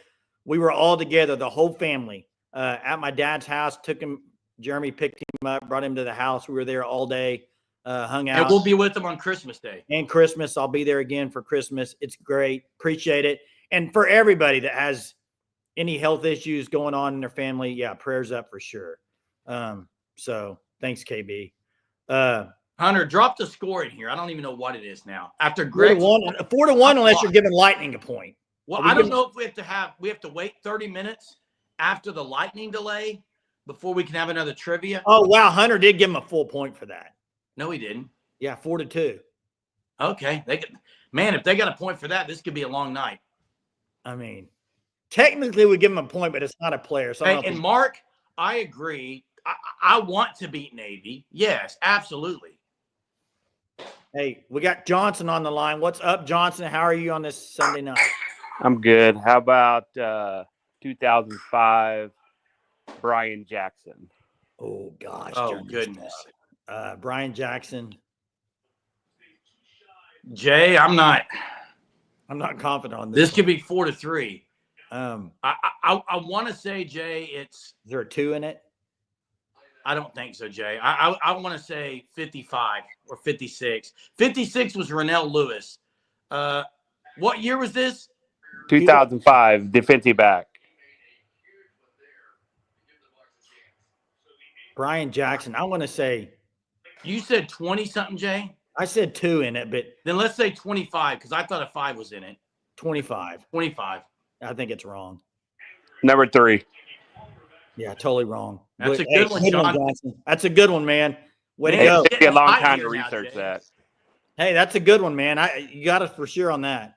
We were all together, the whole family, at my dad's house. Jeremy picked him up, brought him to the house. We were there all day, hung out. And we'll be with them on Christmas Day. And Christmas. I'll be there again for Christmas. It's great. Appreciate it. And for everybody that has any health issues going on in their family, yeah, prayers up for sure. So thanks, KB. Hunter, drop the score in here. I don't even know what it is now. After Greg 4-1, unless you're giving Lightning a point. Well, I don't know if we have to wait 30 minutes after the Lightning delay before we can have another trivia. Oh wow, Hunter did give him a full point for that. No, he didn't. Yeah, 4-2. Okay, if they got a point for that, this could be a long night. I mean, technically we give him a point, but it's not a player. So and Mark, I agree. I want to beat Navy. Yes, absolutely. Hey, we got Johnson on the line. What's up, Johnson? How are you on this Sunday night? I'm good. How about 2005 Brian Jackson? Oh gosh. Oh goodness. Brian Jackson. Jay, I'm not confident on this. This could be 4-3. I want to say, Jay, is there a 2 in it? I don't think so, Jay. I want to say 55 or 56. 56 was Rennell Lewis. What year was this? 2005, defensive back. Brian Jackson. I want to say. You said 20-something, Jay? I said 2 in it, but. Then let's say 25 because I thought a 5 was in it. 25. 25. I think it's wrong. Number 3. Yeah, totally wrong. That's a good one, John. Johnson. That's a good one, man. Way to It go. took me a long time to research that. Hey, that's a good one, man. You got us for sure on that.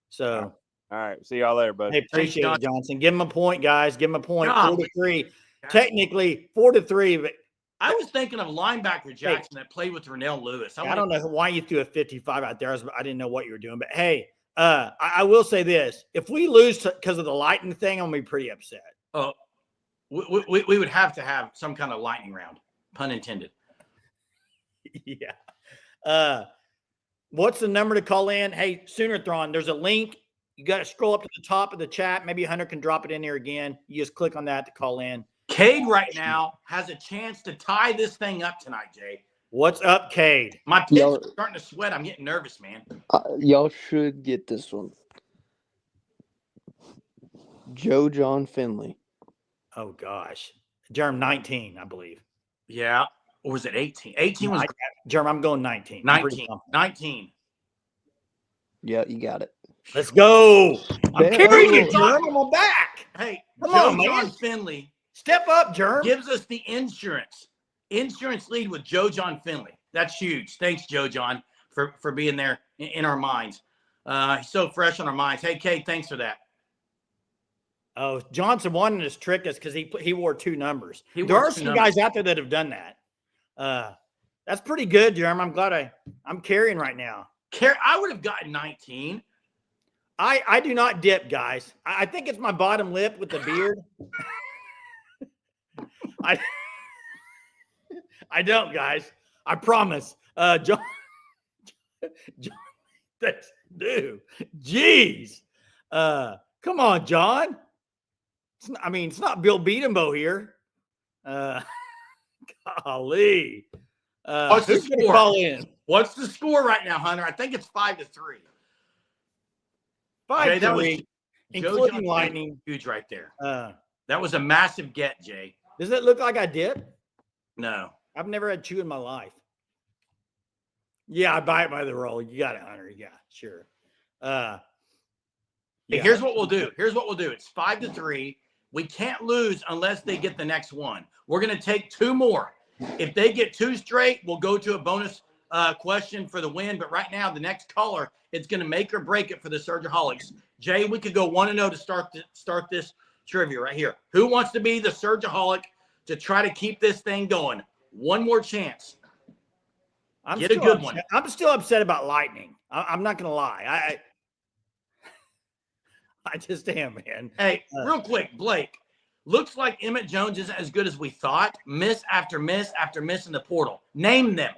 So. All right. See y'all later, buddy. Hey, appreciate it, Johnson. Give him a point, guys. Give him a point. God. 4-3. Technically 4-3, but I was thinking of linebacker Jackson that played with Rennell Lewis. I don't know why you threw a 55 out there. I didn't know what you were doing. But hey, I will say this: if we lose because of the Lightning thing, I'm gonna be pretty upset. Oh, we would have to have some kind of lightning round, pun intended. Yeah. What's the number to call in? Hey, Soonerthron, there's a link. You got to scroll up to the top of the chat. Maybe Hunter can drop it in here again. You just click on that to call in. Cade right now has a chance to tie this thing up tonight, Jay. What's up, Cade? My pits are starting to sweat. I'm getting nervous, man. Y'all should get this one. Joe John Finley. Oh gosh, Jerm 19, I believe. Yeah. Or was it 18? 18 was Jerm, I'm going 19. I'm pretty 19. confident. 19. Yeah, you got it. Let's go. I'm Bet. carrying you, Oh. Jerm. I'm on back. Hey, Come Joe on, man. John Finley Step up, Jerm. gives us the insurance lead with Joe John Finley. That's huge. Thanks, Joe John, for being there in our minds. He's so fresh on our minds. Hey, Kate, thanks for that. Oh, Johnson wanted to trick us because he wore 2 numbers. He There wore are 2 some numbers. guys out there that have done that. That's pretty good, Jerm. I'm glad I'm carrying right now. I would have gotten 19. I do not dip, guys. I think it's my bottom lip with the beard. I don't, guys. I promise. John, that's dude. Jeez. Come on, John. It's not Bill Beatenbow here. Golly. What's the Who's gonna score? call in? What's the score right now, Hunter? I think it's 5-3. 5-3, that was Joe including John lightning. Huge right there. Uh, That was a massive get, Jay. does it look like I did? No. I've never had 2 in my life. Yeah, I buy it by the roll. You got it, Hunter. Yeah, sure. Hey, Yeah. here's what we'll do. It's 5-3. We can't lose unless they get the next one. We're going to take 2 more. If they get 2 straight, we'll go to a bonus question for the win. But right now, the next caller, it's going to make or break it for the Surgeaholics. Jay, we could go 1-0 to start this trivia right here. Who wants to be the Surgeaholic to try to keep this thing going? One more chance. Get a good one. I'm still upset about lightning. I'm not going to lie. I just am, man. Hey, real quick, Blake. Looks like Emmett Jones isn't as good as we thought. Miss after miss after miss in the portal. Name them.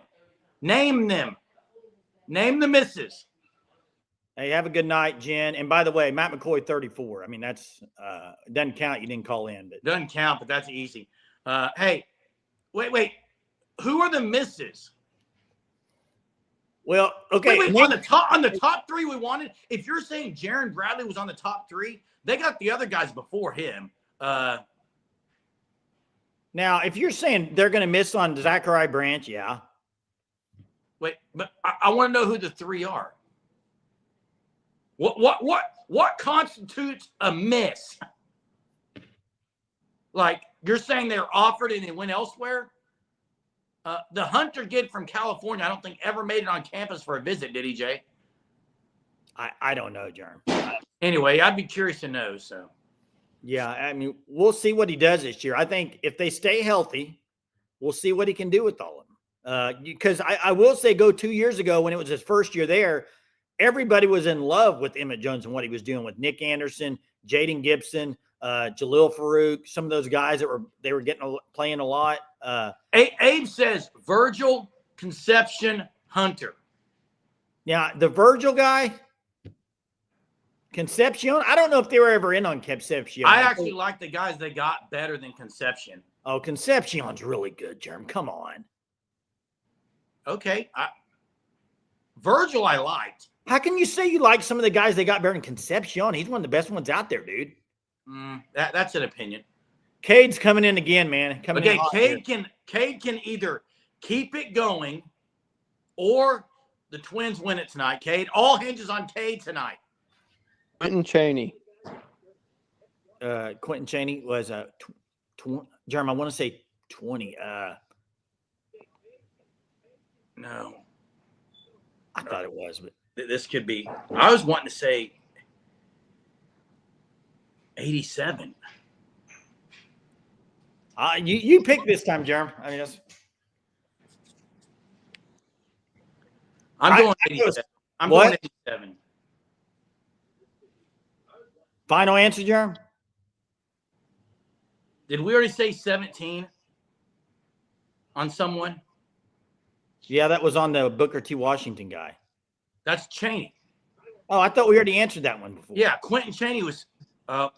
Name the misses. Hey, have a good night, Jen. And by the way, Matt McCoy, 34. That's doesn't count. You didn't call in, but Doesn't count, but that's easy. Hey, wait. Who are the misses? well, okay. Wait, on the top 3 we wanted. If you're saying Jaron Bradley was on the top 3, they got the other guys before him. Now, if you're saying they're going to miss on Zachary Branch, yeah. Wait, but I want to know who the 3 are. What constitutes a miss? Like, you're saying they're offered and they went elsewhere? The Hunter kid from California, I don't think ever made it on campus for a visit, did he, Jay? I don't know, Jerm. Anyway, I'd be curious to know. So, Yeah, we'll see what he does this year. I think if they stay healthy, we'll see what he can do with all of them. Because I will say, 2 years ago when it was his first year there, everybody was in love with Emmett Jones and what he was doing with Nick Anderson, Jaden Gibson, Jalil Farouk, some of those guys that were playing a lot. Abe says Virgil, Conception, Hunter. Now the Virgil guy, Concepcion. I don't know if they were ever in on Concepcion. I actually like the guys they got better than Conception. Oh, Concepcion's really good, Jerm. Come on. Okay, Virgil I liked. How can you say you like some of the guys they got better than Concepcion? He's one of the best ones out there, dude. That's an opinion. Cade's coming in again, man. Okay, Cade can either keep it going or the Twins win it tonight. Cade, all hinges on Cade tonight. Quentin Chaney. Quentin Chaney was Jeremy, I want to say 20. No, I thought it was, but this could be. I was wanting to say 87. You pick this time, Jeremy. I'm going 87. I'm what? going 87. Final answer, Jeremy? Did we already say 17 on someone? Yeah, that was on the Booker T. Washington guy. That's Chaney. Oh, I thought we already answered that one before. Yeah, Quentin Chaney was.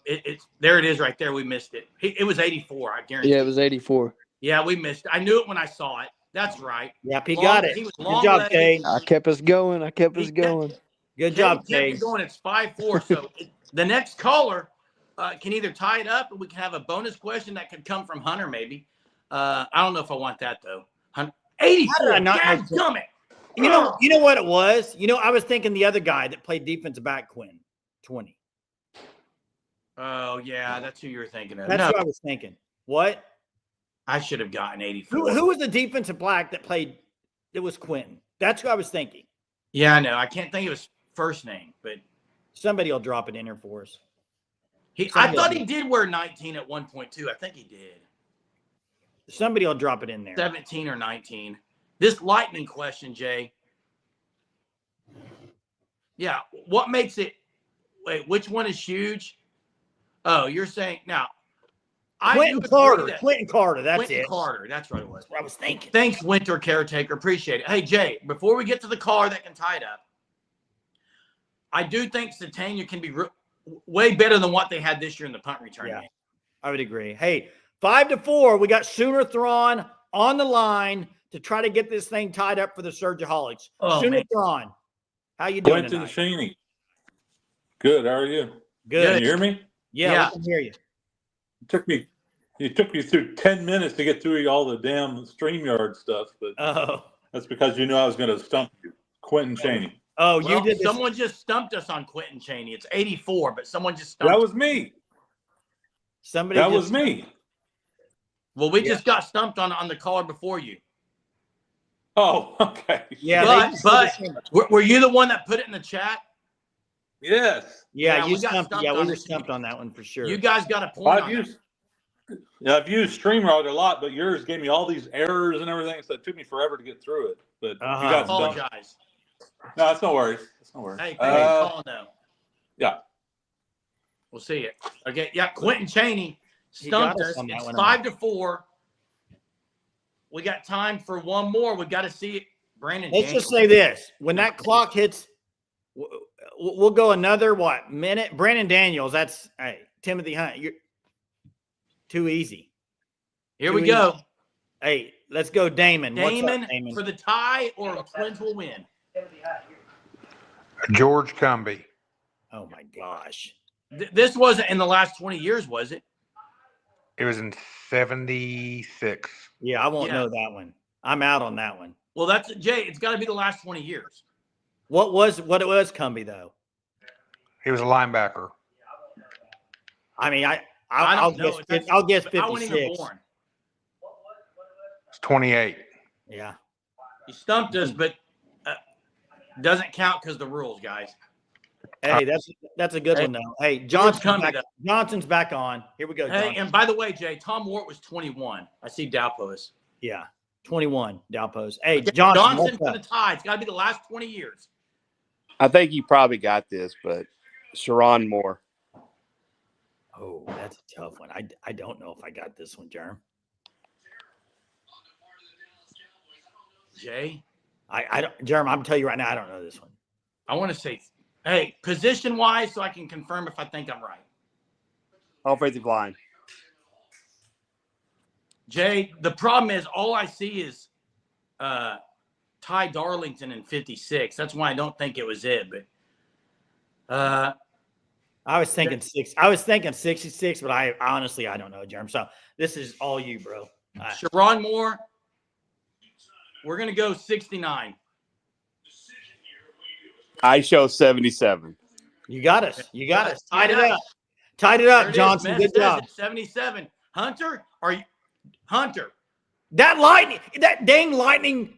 It's there. It is right there. We missed it. It was 84. I guarantee. Yeah, it was 84. Yeah, we missed it. I knew it when I saw it. That's right. Yep, he got it. He was Good job, Cade. I kept us going. Good job, Cade. Cade. Going. It's 5-4. So the next caller can either tie it up, or we can have a bonus question that could come from Hunter, maybe. I don't know if I want that though. 84. Dadgummit. You know what it was? I was thinking the other guy that played defensive back, Quinn, 20. Oh yeah, that's who you were thinking of. That's No, what I was thinking. What? I should have gotten 84. Who was the defensive back that played? It was Quentin. That's who I was thinking. Yeah, I know. I can't think of his first name, but somebody will drop it in there for us. I thought he did wear 19 at one point too. I think he did. Somebody will drop it in there. 17 or 19. This lightning question, Jay. Yeah, what makes it? Wait, which one is huge? Oh, you're saying now. Quentin Carter. Quentin Carter. That's Quentin it. Carter. That's what it was. I was thinking. Thanks, Winter Caretaker. Appreciate it. Hey, Jay, before we get to the caller that can tie it up, I do think Satania can be way better than what they had this year in the punt return game. I would agree. Hey, 5-4. We got Sooner Thrawn on the line to try to get this thing tied up for the Surgeaholics. Sooner Thrawn, how you doing Quentin tonight? Shaney. Good. How are you? Good. Can you hear me? Yeah, we can hear you. It took me through 10 minutes to get through all the damn StreamYard stuff, but that's because you knew I was going to stump you. Quentin Shaney. Oh, well, you did. Someone just stumped us on Quentin Cheney. It's 84, but someone just stumped. That was me. That was me. Well, we just got stumped on the caller before you. Oh, okay. Yeah, but were you the one that put it in the chat? Yes. Yeah, you stumped. Yeah, we were stumped on that one for sure. You guys got a point. I've used StreamYard a lot, but yours gave me all these errors and everything, so it took me forever to get through it. But you got stumped. Apologize. No, it's no worries. It's no worries. Hey, thanks for calling though. Yeah. We'll see it. Okay, yeah, Quentin Cheney stumped us. It's 5-4. We got time for one more. We got to see it. Brandon. Let's just say this: when that clock hits, we'll go another minute. Brandon Daniels. That's Timothy Hunt. You're too easy. Here we go. Hey, let's go, Damon. Damon, What's up, Damon? for the tie, or Twins will win. George Cumby. Oh my gosh. This wasn't in the last 20 years, was it? It was in 76. Yeah, I won't know that one. I'm out on that one. Well, that's Jay. It's got to be the last 20 years. What it was Cumby though? He was a linebacker. I mean, I'll guess 56. I wasn't even born. It's 28. Yeah. You stumped us, but doesn't count because the rules, guys. Hey, that's a good one though. Hey, Johnson's back on. Here we go. Hey, Johnson. and by the way, Jay, Tom Wart was 21. I see Dalpos. Yeah, 21 Dalpos. Hey, Johnson for the tie. It's got to be the last 20 years. I think you probably got this, but Sharon Moore. Oh, that's a tough one. I don't know if I got this one, Jerm. Jay, I don't, Jerm. I'm telling you right now, I don't know this one. I want to say, hey, position wise, so I can confirm if I think I'm right. Offensive line. Jay, the problem is all I see is Ty Darlington in 56. That's why I don't think it was it. But I was thinking 66, but I honestly don't know, Jerm. So this is all you, bro. Sharon Moore. We're gonna go 69. I show 77. You got us. You got us. Tied it up. Tied it up, Johnson. Good job. 77. Hunter, are you Hunter? That dang lightning.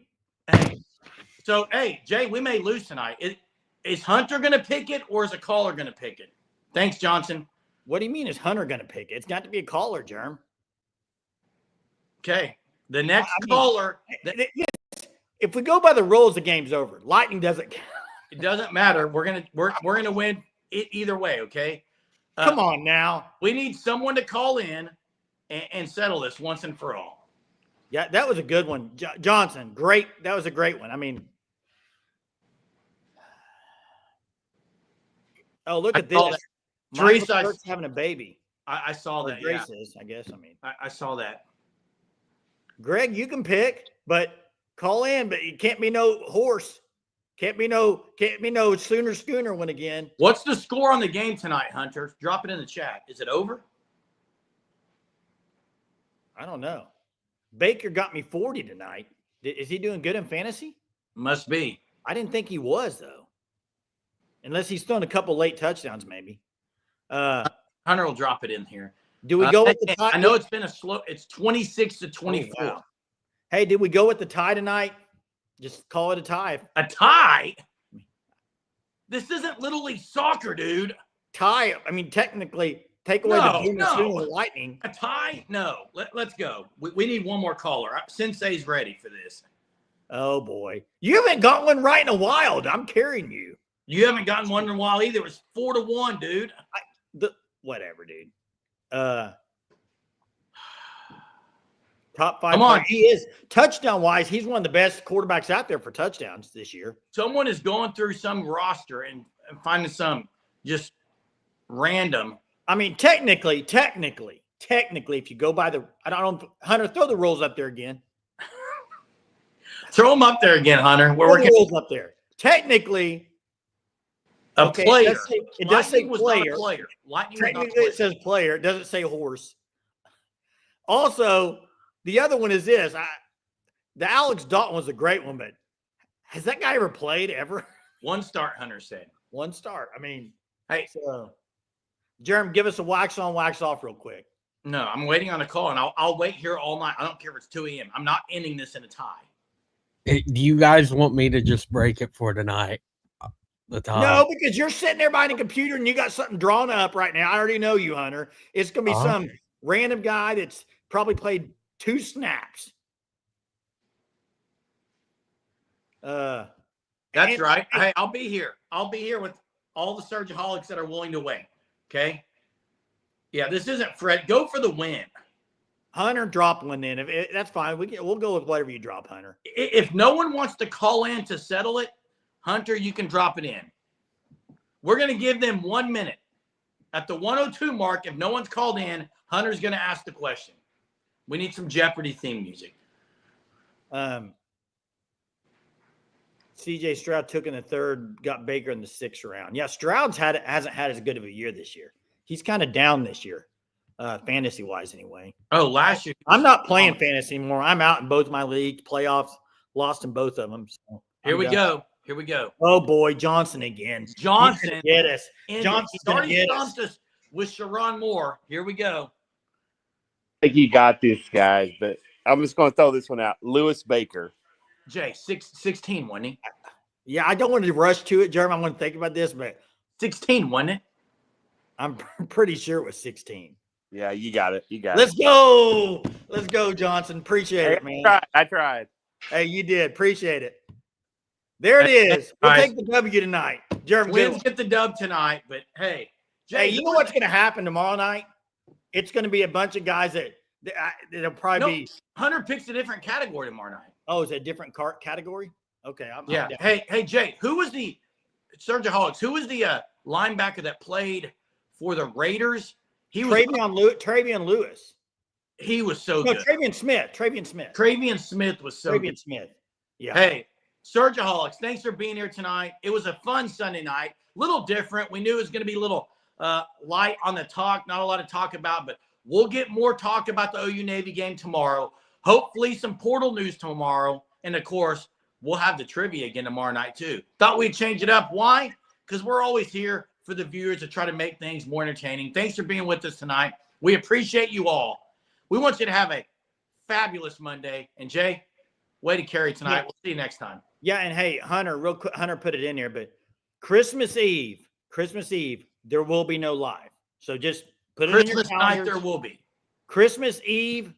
So, hey, Jay, we may lose tonight. Is Hunter going to pick it, or is a caller going to pick it? Thanks, Johnson. What do you mean is Hunter going to pick it? It's got to be a caller, Jerm. Okay. The next caller. If we go by the rules, the game's over. Lightning doesn't count. It doesn't matter. We're gonna win it either way. Okay. Come on now. We need someone to call in and settle this once and for all. Yeah, that was a good one, Johnson. Great. That was a great one. I mean, oh, look at this. Teresa's having a baby. I saw that. Grace is, I guess. I mean, I saw that. Greg, you can pick, but call in. But it can't be no horse. Can't be no Sooner Schooner win again. What's the score on the game tonight, Hunter? Drop it in the chat. Is it over? I don't know. Baker got me 40 tonight. Is he doing good in fantasy? Must be. I didn't think he was, though. Unless he's thrown a couple late touchdowns, maybe. Hunter will drop it in here. Do we go with the tie? I know it's been a slow. It's 26-24. Oh, wow. Hey, did we go with the tie tonight? Just call it a tie. A tie? This isn't Little League soccer, dude. Tie. I mean, technically, take away the boom and soon and lightning. A tie? No. Let's go. We need one more caller. Sensei's ready for this. Oh, boy. You haven't got one right in a while. I'm carrying you. You haven't gotten one in a while either. It was 4-1, dude. Whatever, dude. Top 5. Come on. He is touchdown wise. He's one of the best quarterbacks out there for touchdowns this year. Someone is going through some roster and finding some just random. I mean, technically, if you go by Hunter, throw the rules up there again. Throw them up there again, Hunter. We're working rules up there. Technically, player. It does say was player. Not a player. Lightning Technically, was not a player. it says player. It doesn't say horse. Also, the other one is this. The Alex Dalton was a great one, but has that guy ever played ever? One start, Hunter said. One start. I mean, hey, so Jeremy, give us a wax on, wax off real quick. No, I'm waiting on a call, and I'll wait here all night. I don't care if it's 2 a.m. I'm not ending this in a tie. Do you guys want me to just break it for tonight? The time? No, because you're sitting there behind a computer and you got something drawn up right now. I already know you, Hunter. It's going to be some random guy that's probably played 2 snaps. That's right. Hey, I'll be here. I'll be here with all the Surgeaholics that are willing to wait. Okay. Yeah, this isn't Fred. Go for the win. Hunter, drop one then. That's fine. We'll go with whatever you drop, Hunter. If no one wants to call in to settle it, Hunter, you can drop it in. We're going to give them 1 minute. At the 102 mark, if no one's called in, Hunter's going to ask the question. We need some Jeopardy theme music. CJ Stroud took in the 3rd, got Baker in the 6th round. Yeah, Stroud's hasn't had as good of a year this year. He's kind of down this year, fantasy-wise anyway. Oh, last year. I'm not playing fantasy anymore. I'm out in both my leagues, playoffs, lost in both of them. So Here we go. Here we go. Oh, boy, Johnson again. Johnson. Get us. Johnson's already stumped us with Sharon Moore. Here we go. I think you got this, guys, but I'm just going to throw this one out. Lewis Baker. Jay, 16, wasn't he? Yeah, I don't want to rush to it, Jeremy. I want to think about this, but 16, wasn't it? I'm pretty sure it was 16. Yeah, you got it. You got Let's go. Let's go, Johnson. Appreciate it, man. I tried. Hey, you did. Appreciate it. There it is. We'll take the W tonight. Jeremy, Twins get the dub tonight, but hey. Jay, you know what's going to happen tomorrow night? It's going to be a bunch of guys that'll probably be. Hunter picks a different category tomorrow night. Oh, is it a different category? Okay. I'm Hey, Jay, who was the Surgeaholics? Who was the linebacker that played for the Raiders? He was Travion Lewis. He was so good. Travion Smith. Travion Smith was so good. Smith. Yeah. Hey, Surgeaholics, thanks for being here tonight. It was a fun Sunday night. Little different. We knew it was going to be a little light on the talk. Not a lot to talk about, but we'll get more talk about the OU Navy game tomorrow. Hopefully some portal news tomorrow. And, of course, we'll have the trivia again tomorrow night, too. Thought we'd change it up. Why? Because we're always here for the viewers to try to make things more entertaining. Thanks for being with us tonight. We appreciate you all. We want you to have a fabulous Monday. And, Jay, way to carry tonight. Yeah. We'll see you next time. Yeah, and, hey, Hunter, real quick, Hunter put it in here, but Christmas Eve, there will be no live. So just put it in your calendars. Christmas night, there will be. Christmas Eve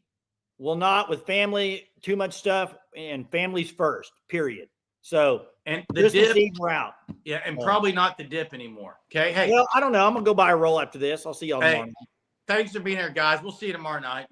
will not, with family, too much stuff, and families first, period. So, and the Christmas dip, Eve, we're out. Yeah, and probably not the dip anymore. Okay, hey. Well, I don't know. I'm going to go buy a roll after this. I'll see y'all tomorrow. Thanks for being here, guys. We'll see you tomorrow night.